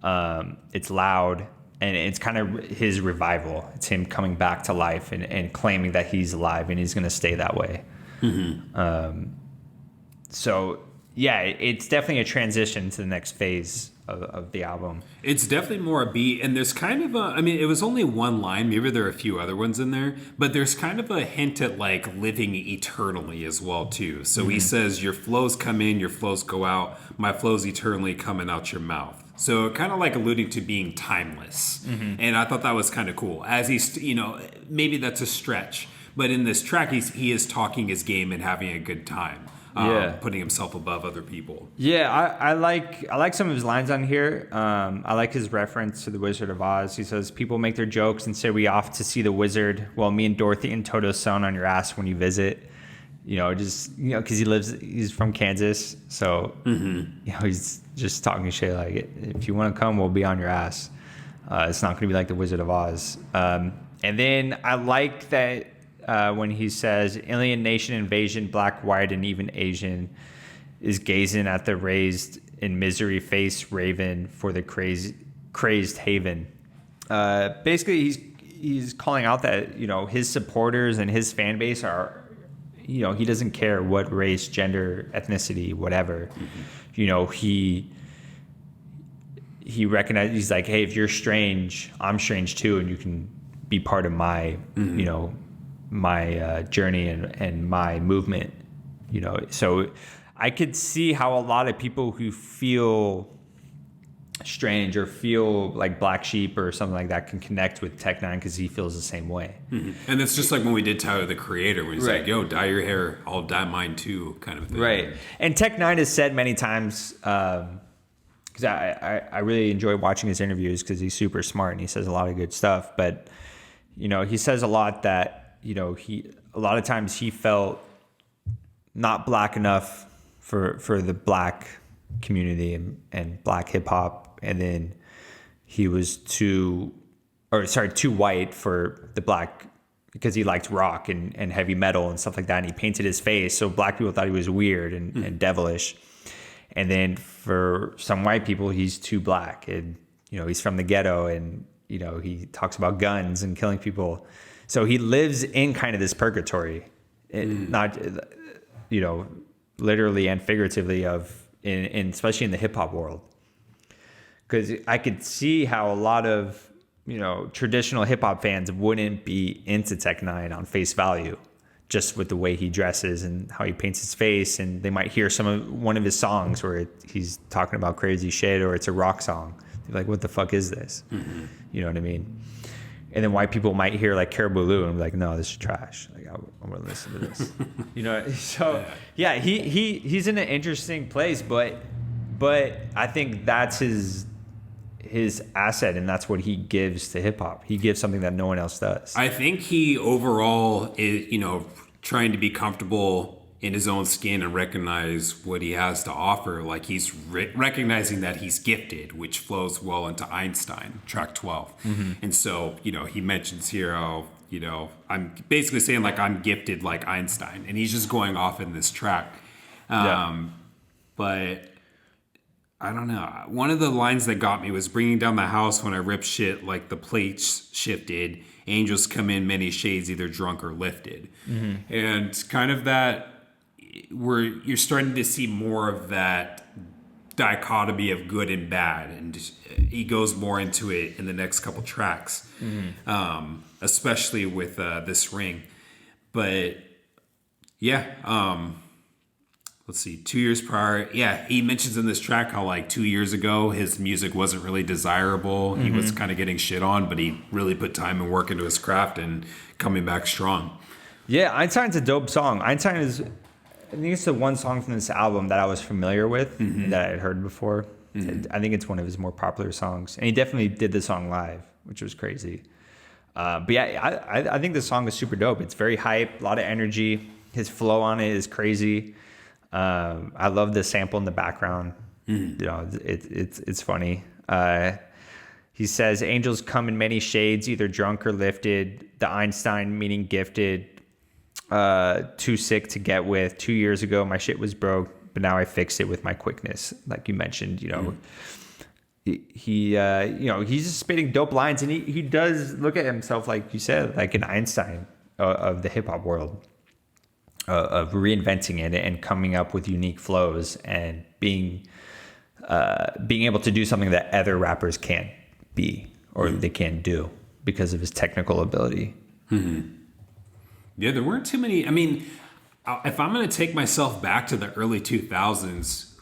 It's loud, and it's kind of his revival. It's him coming back to life and claiming that he's alive and he's going to stay that way. Mm-hmm. It's definitely a transition to the next phase of the album. It's definitely more a beat, and there's kind of it was only one line, maybe there are a few other ones in there, but there's kind of a hint at like living eternally as well too. So he says, your flows come in, your flows go out, my flows eternally coming out your mouth. So kind of like alluding to being timeless. Mm-hmm. And I thought that was kind of cool. As he's, maybe that's a stretch, but in this track, he is talking his game and having a good time. Putting himself above other people. Yeah, I like some of his lines on here. I like his reference to the Wizard of Oz. He says, people make their jokes and say we off to see the wizard. Well, me and Dorothy and Toto's son on your ass when you visit. just because he's from Kansas, so he's just talking shit like, if you want to come, we'll be on your ass. It's not going to be like the Wizard of Oz. And then I like that when he says alien nation invasion, black, white, and even Asian is gazing at the raised in misery face raven for the crazed haven. Basically, he's calling out that his supporters and his fan base are, he doesn't care what race, gender, ethnicity, whatever. He recognizes, he's like, hey, if you're strange, I'm strange too, and you can be part of my my journey and my movement. So I could see how a lot of people who feel strange or feel like black sheep or something like that can connect with Tech9 because he feels the same way. And it's just like when we did Tyler the Creator, when he's right. like, yo, dye your hair, I'll dye mine too, kind of thing. Right. And Tech9 has said many times, because I really enjoy watching his interviews because he's super smart and he says a lot of good stuff. But, he says a lot that, a lot of times he felt not black enough for the black community and black hip hop, and then he was too white for the black, because he liked rock and heavy metal and stuff like that, and he painted his face so black people thought he was weird and devilish. And then for some white people, he's too black, and he's from the ghetto, and he talks about guns and killing people, so he lives in kind of this purgatory, not literally and figuratively in especially in the hip hop world. Because I could see how a lot of traditional hip hop fans wouldn't be into Tech9 on face value, just with the way he dresses and how he paints his face, and they might hear one of his songs where he's talking about crazy shit, or it's a rock song. They're like, what the fuck is this? You know what I mean? And then white people might hear like Caribou Lou and be like, no, this is trash. Like, I'm gonna listen to this. So yeah, he's in an interesting place, but I think that's his asset, and that's what he gives to hip hop. He gives something that no one else does. I think he overall is, trying to be comfortable in his own skin and recognize what he has to offer. Like he's recognizing that he's gifted, which flows well into Einstein, track 12. And so, he mentions here, I'm basically saying like I'm gifted like Einstein, and he's just going off in this track. But I don't know. One of the lines that got me was bringing down the house when I rip shit like the plates shifted. Angels come in many shades, either drunk or lifted. And kind of that, where you're starting to see more of that dichotomy of good and bad. And he goes more into it in the next couple tracks, especially with this ring. But yeah, let's see, 2 years prior. Yeah, he mentions in this track how like 2 years ago, his music wasn't really desirable. He was kind of getting shit on, but he really put time and work into his craft and coming back strong. Yeah, Einstein's a dope song. Einstein is, I think it's the one song from this album that I was familiar with, that I had heard before. I think it's one of his more popular songs. And he definitely did the song live, which was crazy. But yeah, I think the song is super dope. It's very hype, a lot of energy. His flow on it is crazy. I love the sample in the background. It's funny. He says, angels come in many shades, either drunk or lifted. The Einstein meaning gifted. Too sick to get with. 2 years ago, my shit was broke, but now I fixed it with my quickness. Like you mentioned, he's just spitting dope lines, and he does look at himself, like you said, like an Einstein of the hip hop world. Of reinventing it and coming up with unique flows and being able to do something that other rappers can't be or they can't do because of his technical ability. Yeah, there weren't too many. I mean, if I'm going to take myself back to the early 2000s,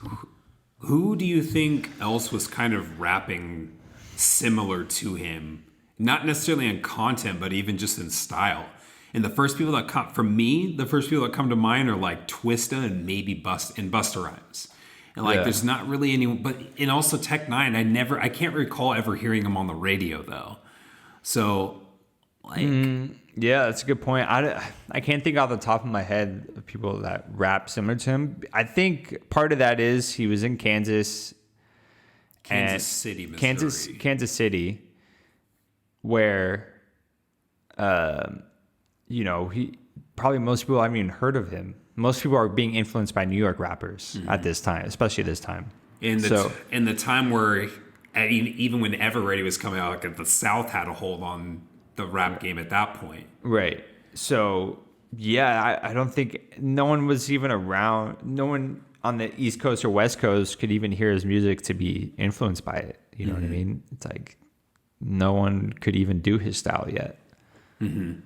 who do you think else was kind of rapping similar to him? Not necessarily in content, but even just in style. And the first people that come, for me, the first people that come to mind are like Twista and maybe Busta Rhymes. And like, there's not really anyone, and also Tech9, I can't recall ever hearing him on the radio though. So Yeah, that's a good point. I can't think off the top of my head of people that rap similar to him. I think part of that is he was in Kansas City, Missouri. Kansas City, where, he probably most people haven't even heard of him. Most people are being influenced by New York rappers at this time, especially this time. In the time where, even when Ever Ready was coming out, like the South had a hold on the rap game at that point. Right. So, yeah, I don't think no one was even around. No one on the East Coast or West Coast could even hear his music to be influenced by it. You know what I mean? It's like no one could even do his style yet. Mm-hmm.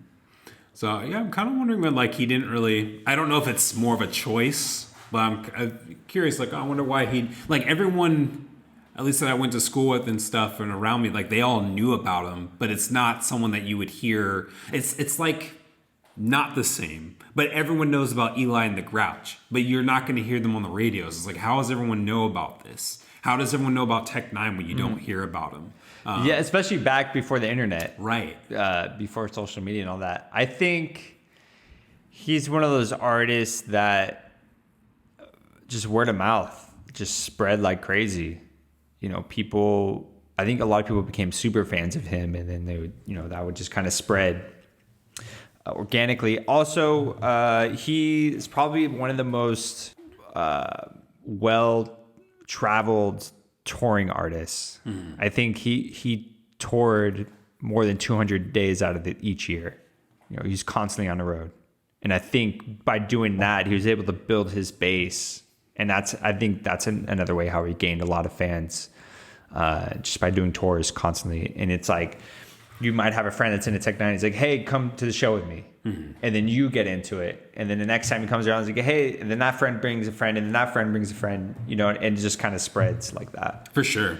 So, yeah, I'm kind of wondering when, like, he didn't really... I don't know if it's more of a choice, but I'm curious, like, I wonder why he... Like, everyone... At least that I went to school with and stuff and around me, like they all knew about him, but it's not someone that you would hear. It's like not the same, but everyone knows about Eli and the Grouch, but you're not going to hear them on the radios. It's like, how does everyone know about this? How does everyone know about Tech-9 when you don't hear about him? Yeah, especially back before the internet. Right. Before social media and all that. I think he's one of those artists that just word of mouth just spread like crazy. I think a lot of people became super fans of him, and then they would, that would just kind of spread organically. Also, he is probably one of the most well-traveled touring artists. I think he toured more than 200 days out of each year. He's constantly on the road. And I think by doing that, he was able to build his base. And I think that's another way how he gained a lot of fans, just by doing tours constantly. And it's like, you might have a friend that's into Tech-9. He's like, hey, come to the show with me. Mm-hmm. And then you get into it. And then the next time he comes around, he's like, hey, and then that friend brings a friend, and then that friend brings a friend, and it just kind of spreads like that. For sure.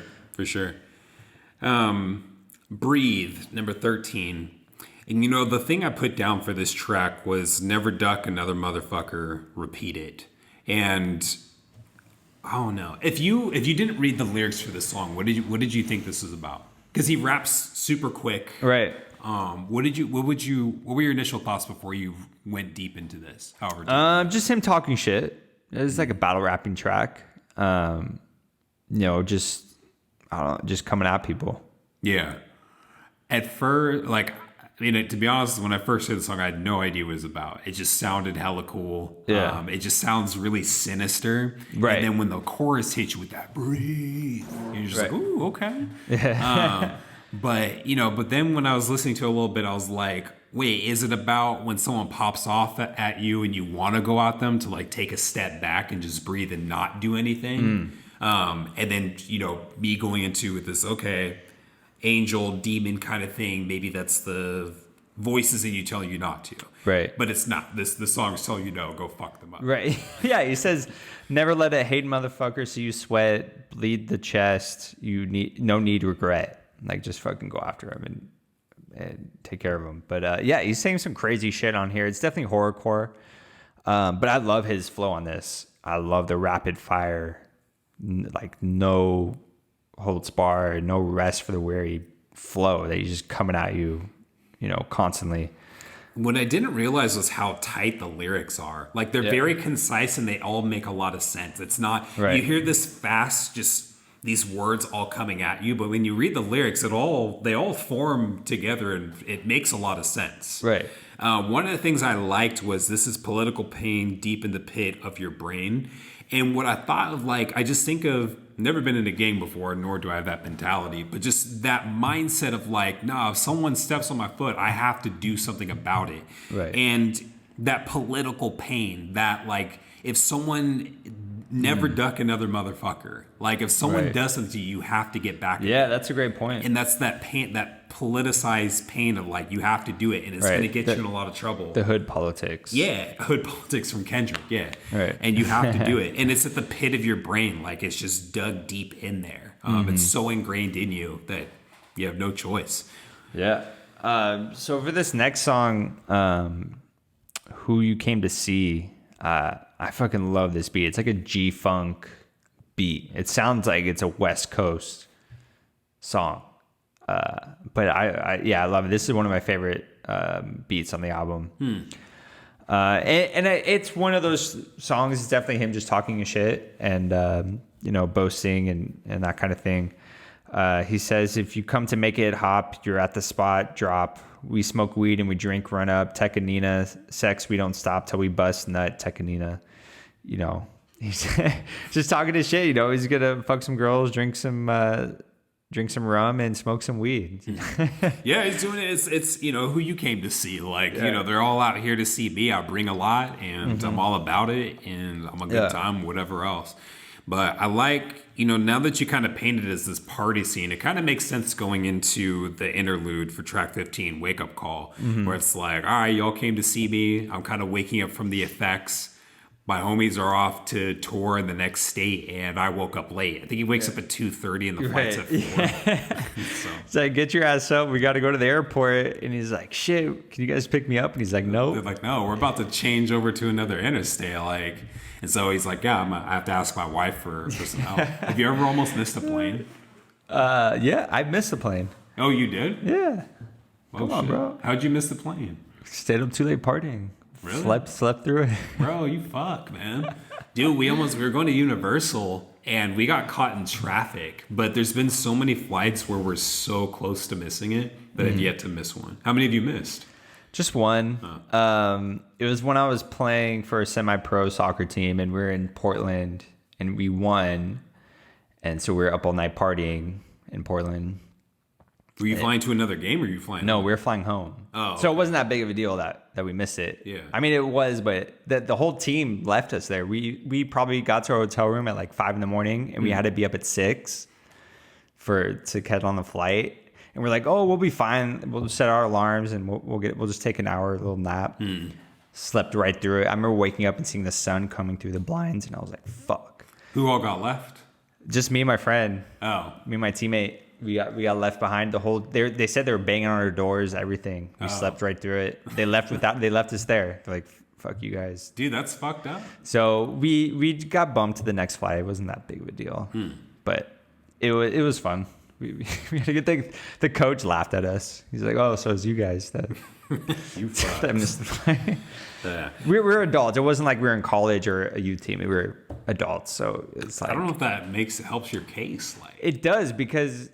Breathe, number 13. And the thing I put down for this track was never duck another motherfucker, repeat it. And I don't know. If you didn't read the lyrics for this song, what did you think this was about? Because he raps super quick. Right. What were your initial thoughts before you went deep into this? However, just him talking shit. It's like a battle rapping track. Just coming at people. Yeah. At first, to be honest, when I first heard the song, I had no idea what it was about. It just sounded hella cool. Yeah. It just sounds really sinister. Right. And then when the chorus hits you with that breathe, you're just like, ooh, okay. Yeah. But then when I was listening to it a little bit, I was like, wait, is it about when someone pops off at you and you want to go at them to take a step back and just breathe and not do anything? And then, me going into with this, okay, angel, demon kind of thing. Maybe that's the voices in you telling you not to. Right. But it's not. The song is telling you no, go fuck them up. Right. Yeah, he says, never let a hate motherfucker see you sweat, bleed the chest. You no need regret. Just fucking go after him and take care of him. But yeah, he's saying some crazy shit on here. It's definitely horrorcore. But I love his flow on this. I love the rapid fire, no holds bar, no rest for the weary flow that he's just coming at you, constantly. What I didn't realize was how tight the lyrics are. They're very concise and they all make a lot of sense. It's not, you hear this fast, just these words all coming at you, but when you read the lyrics, they all form together and it makes a lot of sense. Right. One of the things I liked was this is political pain deep in the pit of your brain. And what I thought of, I just think of, never been in a gang before, nor do I have that mentality, but just that mindset of if someone steps on my foot, I have to do something about it. Right. And that political pain, that if someone never duck another motherfucker, if someone does something to you, you have to get back. Yeah, that's a great point. And that's that pain, that politicized pain of you have to do it, and it's going to get you in a lot of trouble. The hood politics. Yeah, hood politics from Kendrick. Yeah, right. And you have to do it, and it's at the pit of your brain, it's just dug deep in there. It's so ingrained in you that you have no choice. Yeah. So for this next song, Who You Came to See, I fucking love this beat. It's like a G-funk beat. It sounds like it's a West Coast song. But I love it. This is one of my favorite beats on the album. It's one of those songs. It's definitely him just talking his shit and boasting and that kind of thing. He says, if you come to make it hop, you're at the spot, drop. We smoke weed and we drink, run up. Tech and Nina, sex, we don't stop till we bust nut. Tech and Nina, he's just talking his shit. He's gonna fuck some girls, drink some rum, and smoke some weed. Yeah, he's doing it. It's who you came to see. They're all out here to see me. I bring a lot, and I'm all about it, and I'm a good time, whatever else. But I like, now that you kind of painted it as this party scene, it kind of makes sense going into the interlude for track 15, Wake Up Call, where it's like, all right, y'all came to see me. I'm kind of waking up from the effects. My homies are off to tour in the next state, and I woke up late. I think he wakes up at 2:30 and the flight's at 4. Yeah. It's like, get your ass up. We got to go to the airport. And he's like, shit, can you guys pick me up? And he's like, no. They're like, no, we're about to change over to another interstate. And so he's like, yeah, I have to ask my wife for some help. Have you ever almost missed a plane? Yeah, I missed the plane. Oh, you did? Yeah. Come on, bro. How'd you miss the plane? Stayed up too late partying. Really? Slept through it. Bro, you fuck, man. Dude, we were going to Universal and we got caught in traffic. But there's been so many flights where we're so close to missing it, but I've yet to miss one. How many have you missed? Just one. It was when I was playing for a semi-pro soccer team, and we were in Portland, and we won. And so we were up all night partying in Portland. Were you flying to another game, or were you flying No, home? we were flying home. Oh, so it wasn't that big of a deal that we missed it. Yeah. I mean, it was, but the whole team left us there. We probably got to our hotel room at like 5 a.m, and we had to be up at 6 to catch on the flight. And we're like, oh, we'll be fine. We'll set our alarms and we'll just take an hour, little nap. Slept right through it. I remember waking up and seeing the sun coming through the blinds, and I was like, fuck. Who all got left? Just me and my friend. Oh. Me and my teammate. We got left behind the whole. They said they were banging on our doors, everything. We slept right through it. They left us there. They're like, fuck you guys. Dude, that's fucked up. So we got bumped to the next flight. It wasn't that big of a deal. But it was fun. We had a good thing. The coach laughed at us. He's like, oh, so it's you guys that You fucked. that missed the flight. Yeah. We're adults. It wasn't like we were in college or a youth team. We were adults. So it's like, I don't know if that helps your case. It does, because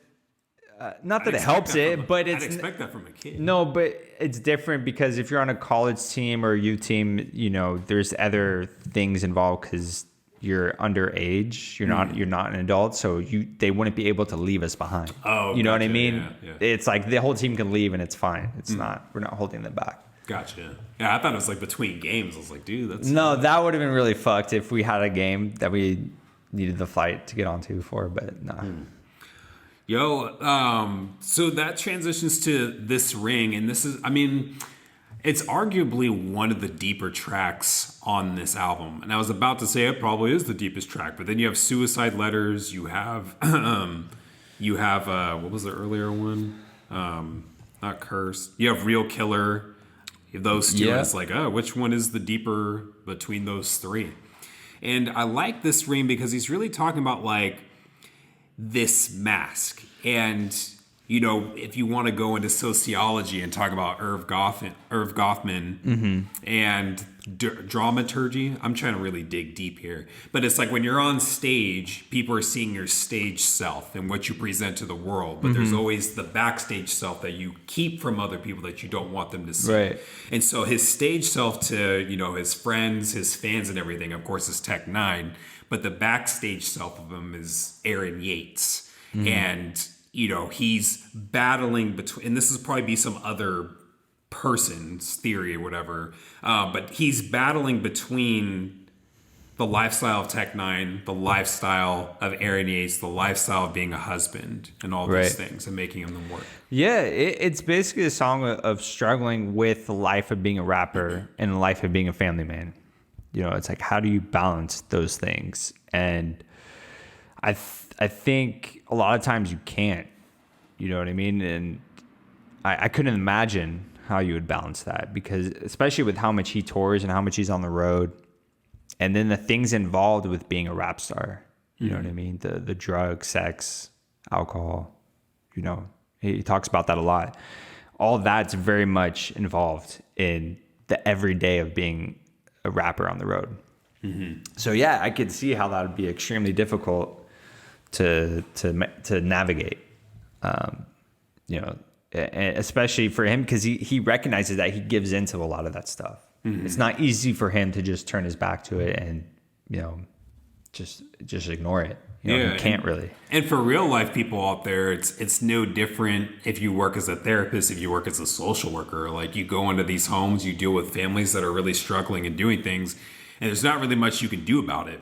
not that it helps it, but it's... I'd expect that from a kid. No, but it's different because if you're on a college team or a youth team, there's other things involved because you're underage. You're not an adult, so they wouldn't be able to leave us behind. Oh, you know what I mean? Yeah. It's like the whole team can leave and it's fine. It's not. We're not holding them back. Gotcha. Yeah, I thought it was like between games. I was like, dude, that's... No, that would have been really fucked if we had a game that we needed the flight to get onto for, but nah. Yo, so that transitions to This Ring, and this is, it's arguably one of the deeper tracks on this album. And I was about to say it probably is the deepest track, but then you have Suicide Letters, you have, what was the earlier one? Not Cursed. You have Real Killer. You have those two. Yeah. It's like, which one is the deeper between those three? And I like This Ring because he's really talking about like this mask. And, if you want to go into sociology and talk about Irv Goffman and dramaturgy, I'm trying to really dig deep here. But it's like when you're on stage, people are seeing your stage self and what you present to the world. But there's always the backstage self that you keep from other people that you don't want them to see. Right. And so his stage self to, his friends, his fans and everything, of course, is Tech N9ne. But the backstage self of him is Aaron Yates. And, he's battling between, and this is probably be some other person's theory or whatever, but he's battling between the lifestyle of Tech N9ne, the lifestyle of Aaron Yates, the lifestyle of being a husband, and all these things, and making them work. Yeah, it's basically a song of struggling with the life of being a rapper and the life of being a family man. It's like, how do you balance those things? And I think a lot of times you can't, you know what I mean? And I couldn't imagine how you would balance that, because especially with how much he tours and how much he's on the road, and then the things involved with being a rap star, you know what I mean? The drugs, sex, alcohol, he talks about that a lot. all that's very much involved in the everyday of being a rapper on the road. Mm-hmm. So yeah, I could see how that would be extremely difficult to navigate. You know, especially for him, because he recognizes that he gives into a lot of that stuff. Mm-hmm. It's not easy for him to just turn his back to it and, you know, just ignore it. You know, he can't really. And for real life people out there, it's no different if you work as a therapist, if you work as a social worker. Like, you go into these homes, you deal with families that are really struggling and doing things, and there's not really much you can do about it.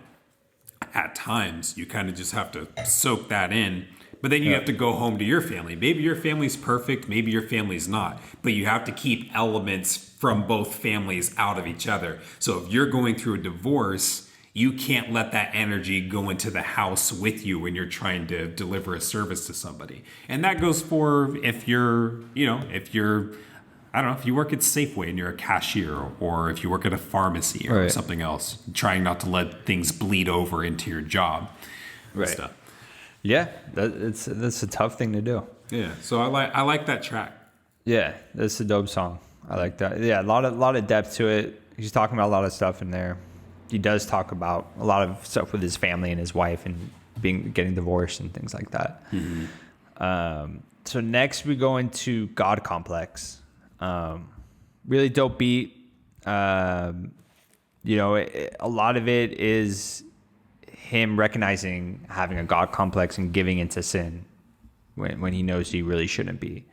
At times, you kind of just have to soak that in. But then you have to go home to your family. Maybe your family's perfect, maybe your family's not. But you have to keep elements from both families out of each other. So if you're going through a divorce, you can't let that energy go into the house with you when you're trying to deliver a service to somebody. And that goes for if you're, I don't know, if you work at Safeway and you're a cashier, or if you work at a pharmacy or something else, trying not to let things bleed over into your job. Right. Stuff. Yeah, that's a tough thing to do. Yeah, so I like that track. Yeah, that's a dope song. I like that. Yeah, a lot of depth to it. He's talking about a lot of stuff in there. He does talk about a lot of stuff with his family and his wife and getting divorced and things like that. Mm-hmm. So next we go into God Complex. Really dope beat. A lot of it is him recognizing having a God complex and giving into sin when he knows he really shouldn't be.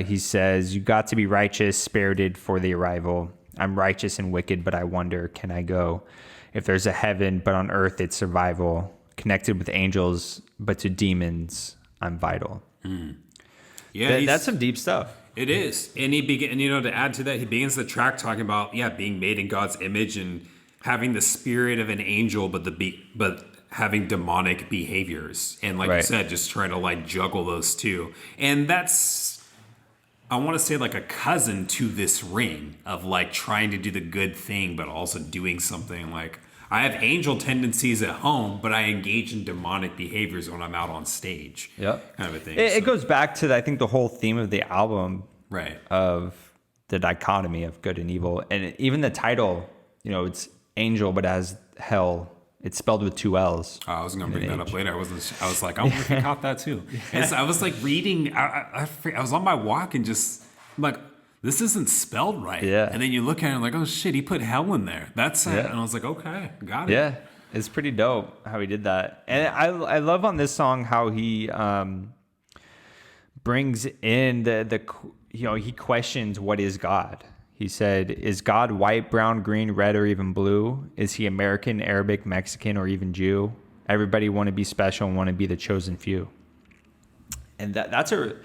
He says, "You got to be righteous, spirited for the arrival. I'm righteous and wicked, but I wonder, can I go? If there's a heaven, but on earth it's survival. Connected with angels, but to demons, I'm vital." Mm. Yeah, that's some deep stuff. It is. And to add to that, he begins the track talking about, being made in God's image and having the spirit of an angel, but having demonic behaviors. And like you said, just trying to like juggle those two. And that's, I want to say, like a cousin to this ring of like trying to do the good thing, but also doing something like, I have angel tendencies at home, but I engage in demonic behaviors when I'm out on stage. Yep. Kind of a thing. It goes back to, I think, the whole theme of the album. Right. Of the dichotomy of good and evil. And even the title, it's angel, but as hell, it's spelled with 2 L's. Oh, I was going to bring that up later. I was like, I wonder if you caught that too. And so I was like reading, I was on my walk and just like, this isn't spelled right. Yeah. And then you look at it and like, oh shit, he put hell in there. That's it. And I was like, okay, got it. Yeah. It's pretty dope how he did that. And I love on this song how he brings in he questions what is God. He said, is God white, brown, green, red, or even blue? Is he American, Arabic, Mexican, or even Jew? Everybody want to be special and want to be the chosen few. And that's a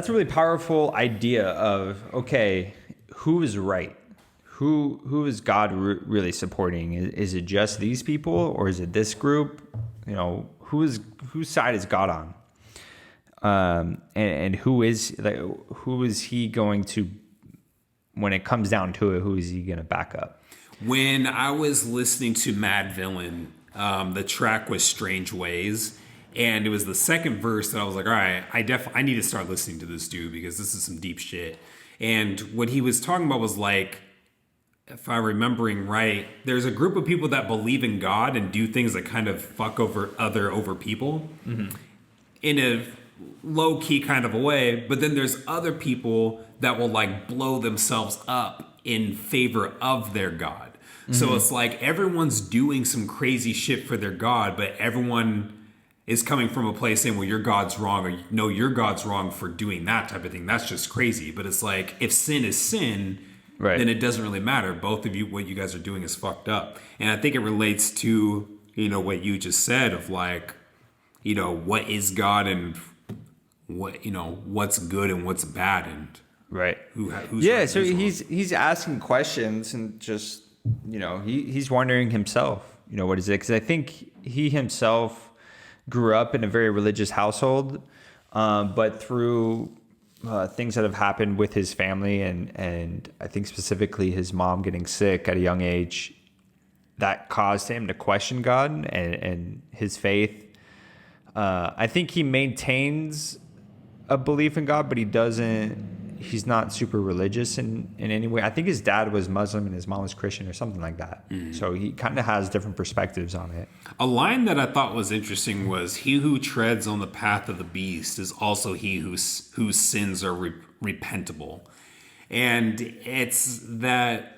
really powerful idea of, okay, who is right? Who is God really supporting? Is it just these people, or is it this group? Whose side is God on? And who is he going to? When it comes down to it, who is he going to back up? When I was listening to Mad Villain, the track was Strange Ways. And it was the second verse that I was like, all right, I need to start listening to this dude because this is some deep shit. And what he was talking about was like, if I'm remembering right, there's a group of people that believe in God and do things that kind of fuck over people in a low-key kind of a way. But then there's other people that will like blow themselves up in favor of their God. Mm-hmm. So it's like everyone's doing some crazy shit for their God, but everyone is coming from a place saying, well, your God's wrong, or no, your God's wrong for doing that type of thing. That's just crazy. But it's like, if sin is sin, then it doesn't really matter. Both of you, what you guys are doing is fucked up. And I think it relates to, what you just said of like, what is God and what, what's good and what's bad, and who's so he's asking questions and just, he's wondering himself, what is it? Because I think he himself grew up in a very religious household, but through things that have happened with his family and I think specifically his mom getting sick at a young age, that caused him to question God and his faith. I think he maintains a belief in God, but he's not super religious in any way. I think his dad was Muslim and his mom was Christian or something like that. So he kind of has different perspectives on it. A line that I thought was interesting was, "He who treads on the path of the beast is also he whose sins are repentable." And it's that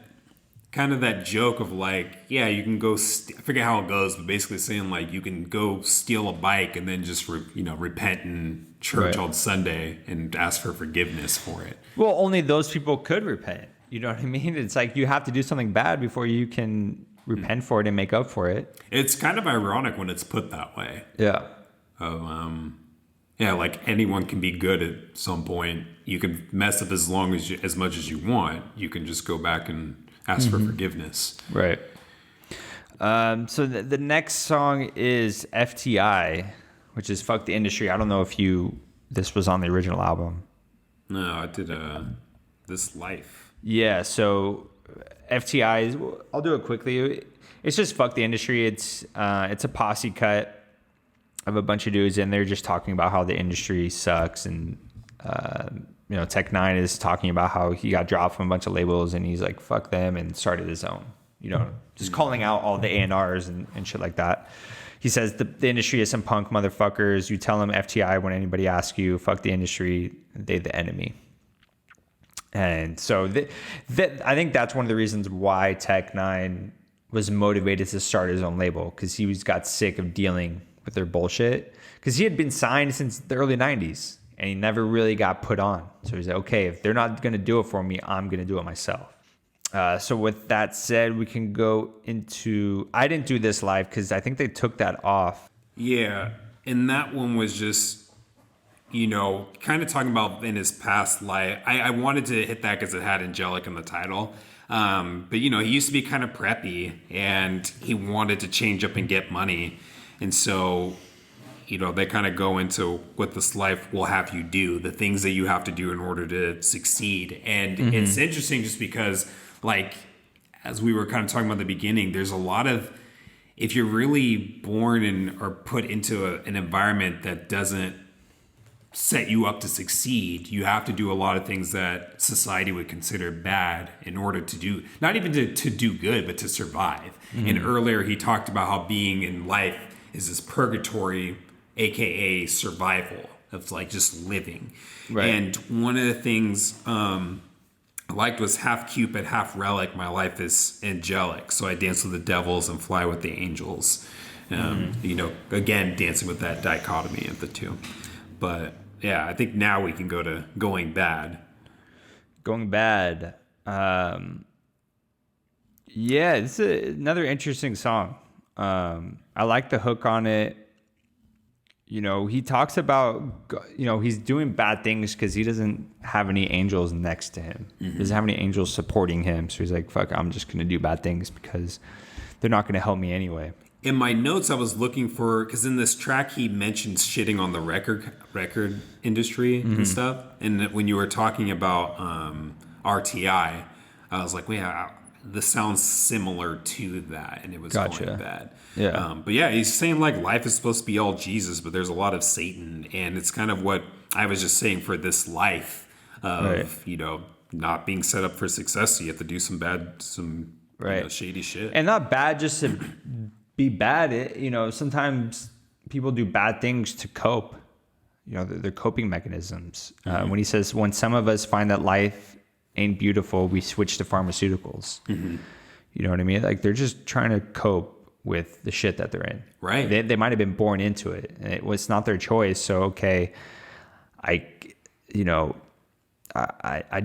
kind of that joke of like, yeah, you can go, I forget how it goes, but basically saying like you can go steal a bike and then just, repent in church on Sunday and ask for forgiveness for it. Well, only those people could repent. You know what I mean? It's like you have to do something bad before you can repent for it and make up for it. It's kind of ironic when it's put that way. Yeah. Like anyone can be good at some point. You can mess up as much as you want. You can just go back and ask for forgiveness. Right. So the next song is FTI, which is Fuck the Industry. I don't know if this was on the original album. No, I did This Life. Yeah, so FTI, I'll do it quickly. It's just Fuck the Industry. It's a posse cut of a bunch of dudes, and they're just talking about how the industry sucks. And, N9ne is talking about how he got dropped from a bunch of labels, and he's like, fuck them, and started his own. Just calling out all the A&Rs and shit like that. He says the industry is some punk motherfuckers. You tell them FTI when anybody asks you, fuck the industry, they the enemy. And so I think that's one of the reasons why N9ne was motivated to start his own label, because he got sick of dealing with their bullshit. Because he had been signed since the early 90s, and he never really got put on. So he's like, okay, if they're not going to do it for me, I'm going to do it myself. So with that said, we can go into... I didn't do this live because I think they took that off. Yeah, and that one was just, kind of talking about in his past life. I wanted to hit that because it had Angelic in the title. But, he used to be kind of preppy, and he wanted to change up and get money. And so, they kind of go into what this life will have you do, the things that you have to do in order to succeed. And it's interesting just because... like, as we were kind of talking about at the beginning, there's a lot of, if you're really born in or put into an environment that doesn't set you up to succeed, you have to do a lot of things that society would consider bad in order to do, not even to do good, but to survive. And earlier he talked about how being in life is this purgatory, aka survival, of like just living. Right. And one of the things, I liked was half Cupid, half relic. My life is angelic. So I dance with the devils and fly with the angels. Again, dancing with that dichotomy of the two. But yeah, I think now we can go to Going Bad. Going Bad. Yeah, this is another interesting song. I like the hook on it. He talks about, he's doing bad things because he doesn't have any angels next to him. He doesn't have any angels supporting him. So he's like, fuck, I'm just going to do bad things because they're not going to help me anyway. In my notes, I was looking for, because in this track, he mentions shitting on the record industry and stuff. And when you were talking about RTI, I was like, well, yeah, this sounds similar to that, and it was Going Bad. Yeah. But yeah, he's saying like life is supposed to be all Jesus, but there's a lot of Satan, and it's kind of what I was just saying for this life of not being set up for success. You have to do some shady shit, and not bad just to be bad. Sometimes people do bad things to cope. They're coping mechanisms. When he says, when some of us find that life ain't beautiful, we switch to pharmaceuticals. You know what I mean? Like, they're just trying to cope with the shit that they're in. Right. They might have been born into it, and it was not their choice. So, okay, I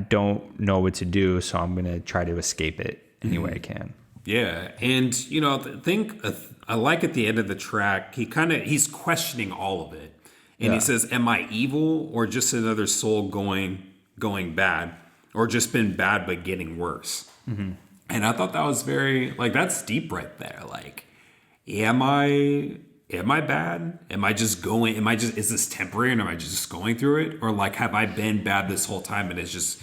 don't know what to do, so I'm going to try to escape it any way I can. Yeah. And, I like at the end of the track, he's questioning all of it. And he says, am I evil or just another soul going bad? Or just been bad but getting worse. And I thought that was very, that's deep right there. Like, am I bad? Is this temporary and am I just going through it? Or have I been bad this whole time and it's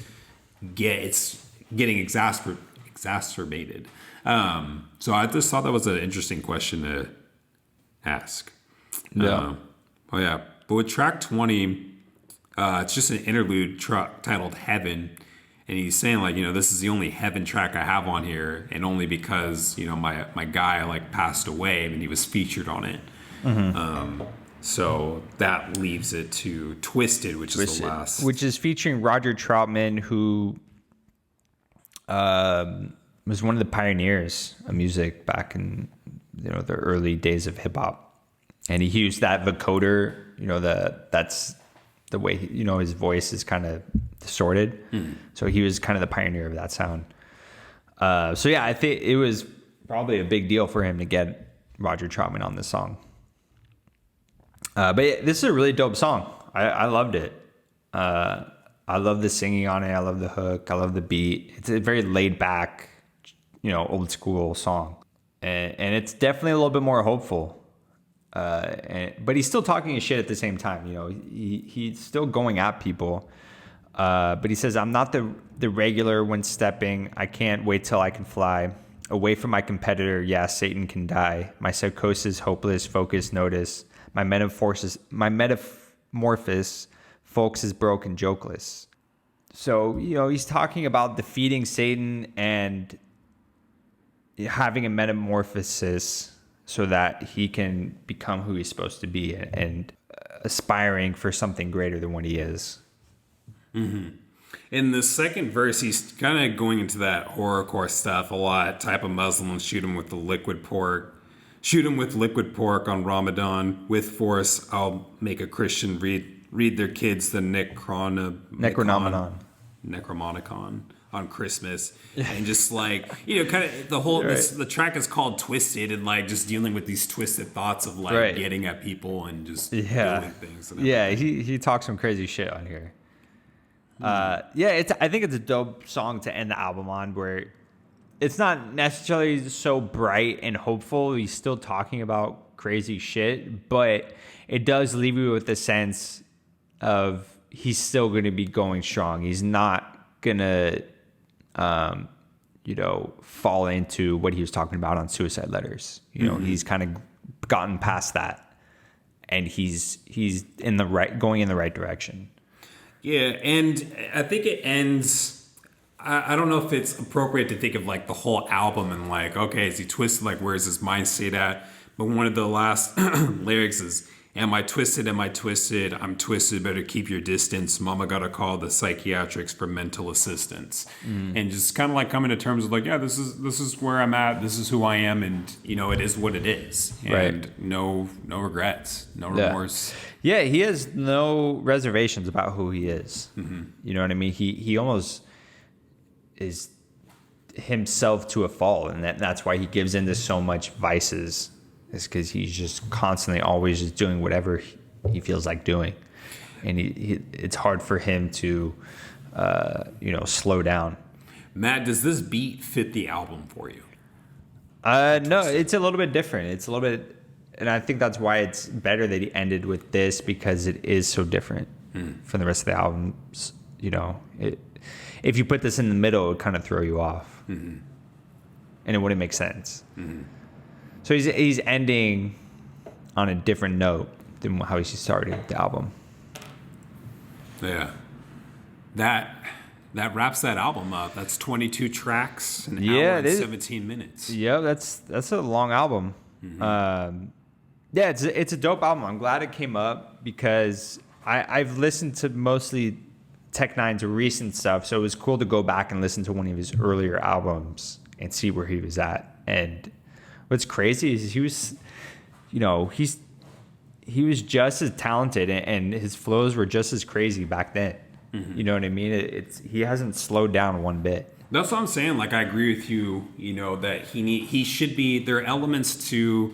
getting exacerbated? So I just thought that was an interesting question to ask. Yeah. But with track 20, It's just an interlude titled Heaven. And he's saying, like, this is the only Heaven track I have on here, and only because, my guy, like, passed away, and he was featured on it. So that leaves it to Twisted, which is the last. Which is featuring Roger Troutman, who was one of the pioneers of music back in, the early days of hip-hop. And he used that vocoder, that's the way, his voice is kind of distorted. So he was kind of the pioneer of that sound. So yeah, I think it was probably a big deal for him to get Roger Troutman on this song. But yeah, this is a really dope song. I loved it. I love the singing on it. I love the hook. I love the beat. It's a very laid back, old school song. And it's definitely a little bit more hopeful. But he's still talking his shit at the same time. He's still going at people. But he says, I'm not the regular when stepping. I can't wait till I can fly away from my competitor. Yeah, Satan can die. My psychosis, hopeless, focus, notice. My metamorphosis, folks, is broken, jokeless. So, he's talking about defeating Satan and having a metamorphosis so that he can become who he's supposed to be and aspiring for something greater than what he is. Mm-hmm. In the second verse, he's kind of going into that horrorcore stuff a lot. Type of Muslim, shoot him with liquid pork on Ramadan. With force, I'll make a Christian read their kids the Necronomicon on Christmas. And just like, kind of the whole, the track is called Twisted, and like just dealing with these twisted thoughts of like getting at people and just doing things. Yeah, he talks some crazy shit on here. I think it's a dope song to end the album on, where it's not necessarily so bright and hopeful. He's still talking about crazy shit, but it does leave you with the sense of he's still going to be going strong. He's not going to, fall into what he was talking about on Suicide Letters. He's kind of gotten past that, and he's going in the right direction. Yeah, and I think it ends. I don't know if it's appropriate to think of like the whole album and like, okay, is he twisted? Like, where's his mind state at? But one of the last lyrics is, am I twisted? Am I twisted? I'm twisted. Better keep your distance. Mama got to call the psychiatrics for mental assistance. And just kind of like coming to terms with like, yeah, this is where I'm at. This is who I am. And, it is what it is. And no regrets, no remorse. Yeah, he has no reservations about who he is. Mm-hmm. You know what I mean? He almost is himself to a fault, and that's why he gives into so much vices, is because he's just constantly always just doing whatever he feels like doing, and it's hard for him to slow down. Matt, does this beat fit the album for you? No, it's a little bit different. It's a little bit, and I think that's why it's better that he ended with this, because it is so different from the rest of the albums. If you put this in the middle, it would kind of throw you off, and it wouldn't make sense. So he's ending on a different note than how he started the album. Yeah, that wraps that album up. That's 22 tracks, an hour and 17 minutes. Yeah, that's a long album. It's a dope album. I'm glad it came up, because I've listened to mostly Tech N9ne's recent stuff, so it was cool to go back and listen to one of his earlier albums and see where he was at. And what's crazy is he was just as talented, and his flows were just as crazy back then. You know what I mean? He hasn't slowed down one bit. That's what I'm saying. Like, I agree with you. That he should be. There are elements to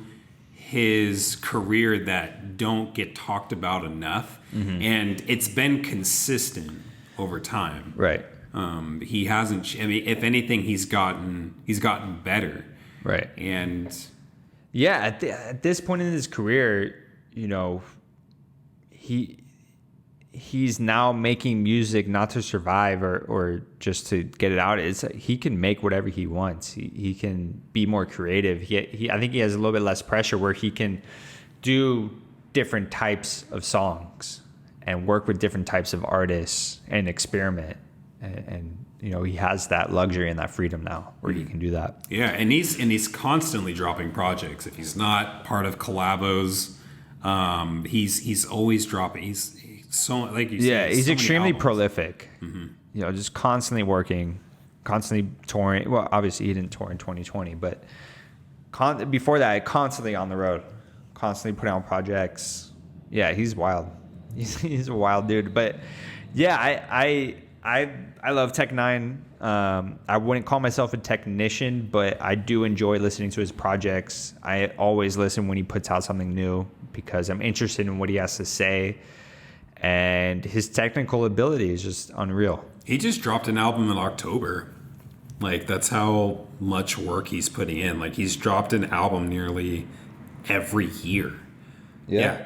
his career that don't get talked about enough, and it's been consistent over time. Right. He hasn't. I mean, if anything, he's gotten better. Right. And yeah, at this point in his career, he's now making music not to survive or just to get it out. He can make whatever he wants. He can be more creative. I think he has a little bit less pressure, where he can do different types of songs and work with different types of artists and experiment. And you know, he has that luxury and that freedom now where he can do that. Yeah, and he's constantly dropping projects. If he's not part of collabos, he's always dropping. He's so, like you said, yeah, he's so extremely prolific. You know, just constantly working, constantly touring. Well, obviously he didn't tour in 2020, but before that, constantly on the road, constantly putting out projects. Yeah, he's wild. He's a wild dude. But yeah, I love Tech9ne. I wouldn't call myself a technician, but I do enjoy listening to his projects. I always listen when he puts out something new because I'm interested in what he has to say. And his technical ability is just unreal. He just dropped an album in October. Like, that's how much work he's putting in. Like, he's dropped an album nearly every year. Yeah.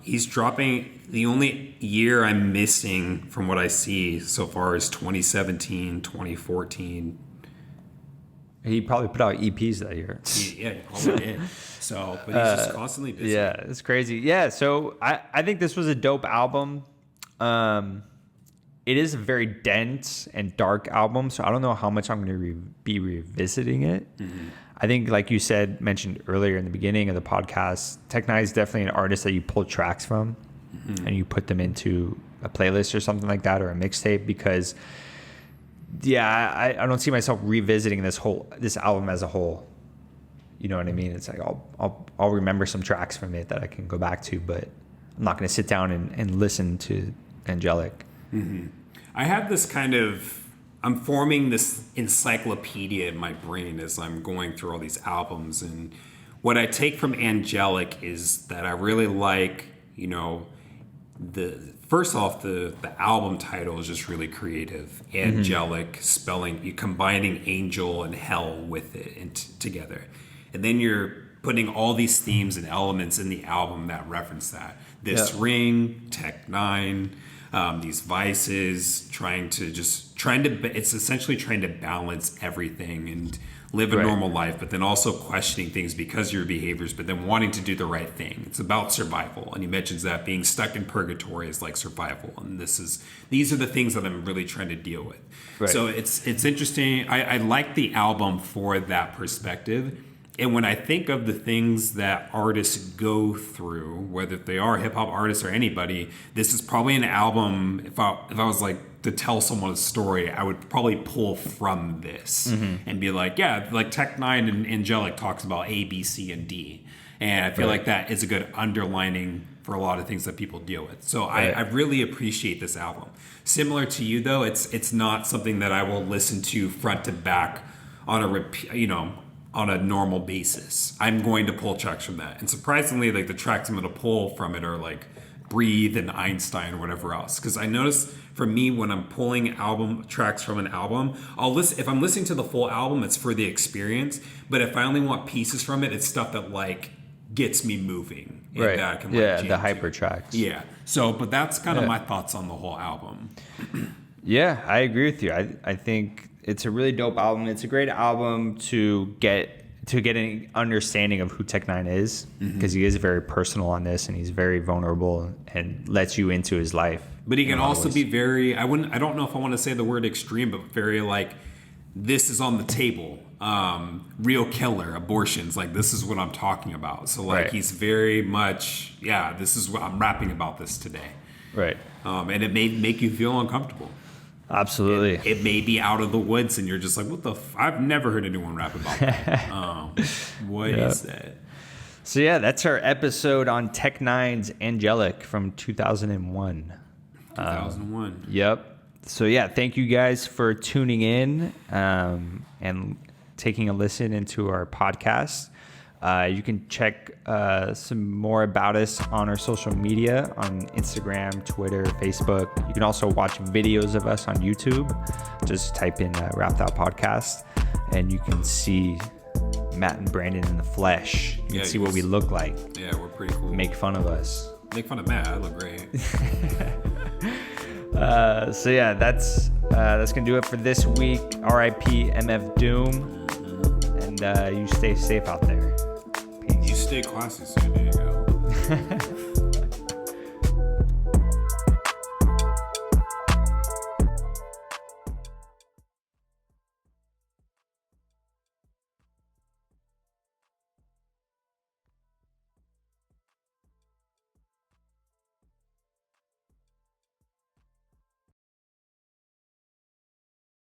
He's dropping. The only year I'm missing from what I see so far is 2017, 2014. He probably put out EPs that year. He probably did. So, but he's just constantly busy. Yeah, it's crazy. Yeah, so I think this was a dope album. It is a very dense and dark album, so I don't know how much I'm going to be revisiting it. I think, like you mentioned earlier in the beginning of the podcast, Tech9ne is definitely an artist that you pull tracks from and you put them into a playlist or something like that, or a mixtape, because I don't see myself revisiting this album as a whole. You know what I mean? It's like I'll remember some tracks from it that I can go back to, but I'm not going to sit down and listen to Angelic. I have this I'm forming this encyclopedia in my brain as I'm going through all these albums. And what I take from Angelic is that I really like, you know, first off, the album title is just really creative. Angelic, you combining angel and hell with it and together. And then you're putting all these themes and elements in the album that reference that. This ring, Tech9ne, these vices, it's essentially trying to balance everything and live a normal life, but then also questioning things because of your behaviors, but then wanting to do the right thing. It's about survival. And he mentions that being stuck in purgatory is like survival. And these are the things that I'm really trying to deal with. Right. So it's interesting. I like the album for that perspective. And when I think of the things that artists go through, whether they are hip hop artists or anybody, this is probably an album. If I was like to tell someone a story, I would probably pull from this and be like, yeah, like Tech9ne and Angelic talks about A, B, C, and D. And I feel like that is a good underlining for a lot of things that people deal with. So I really appreciate this album. Similar to you though, it's not something that I will listen to front to back on on a normal basis. I'm going to pull tracks from that. And surprisingly, like the tracks I'm going to pull from it are like Breathe and Einstein or whatever else. Because I notice for me, when I'm pulling album tracks from an album, if I'm listening to the full album, it's for the experience. But if I only want pieces from it, it's stuff that like gets me moving. And right. That I can, the hyper tracks. Yeah. So, but that's kind of my thoughts on the whole album. Yeah, I agree with you. I think it's a really dope album. It's a great album to get an understanding of who Tech9ne is, because he is very personal on this and he's very vulnerable and lets you into his life. But he can also be very, I don't know if I want to say the word extreme, but very like, this is on the table. Real killer, abortions, like this is what I'm talking about. So like he's very much, this is what I'm rapping about this today. Right. And it may make you feel uncomfortable. Absolutely. It may be out of the woods and you're just like, what the I've never heard anyone rap about that. What is that? So that's our episode on Tech9ne's Angelic from 2001. 2001. Yep. So thank you guys for tuning in and taking a listen into our podcast. You can check some more about us on our social media on Instagram, Twitter, Facebook. You can also watch videos of us on YouTube. Just type in Wrapped Out Podcast and you can see Matt and Brandon in the flesh. You can see what we look like. Yeah, we're pretty cool. Make fun of us. Make fun of Matt. I look great. That's going to do it for this week. R.I.P. MF Doom. And you stay safe out there. You stay classy, San Diego.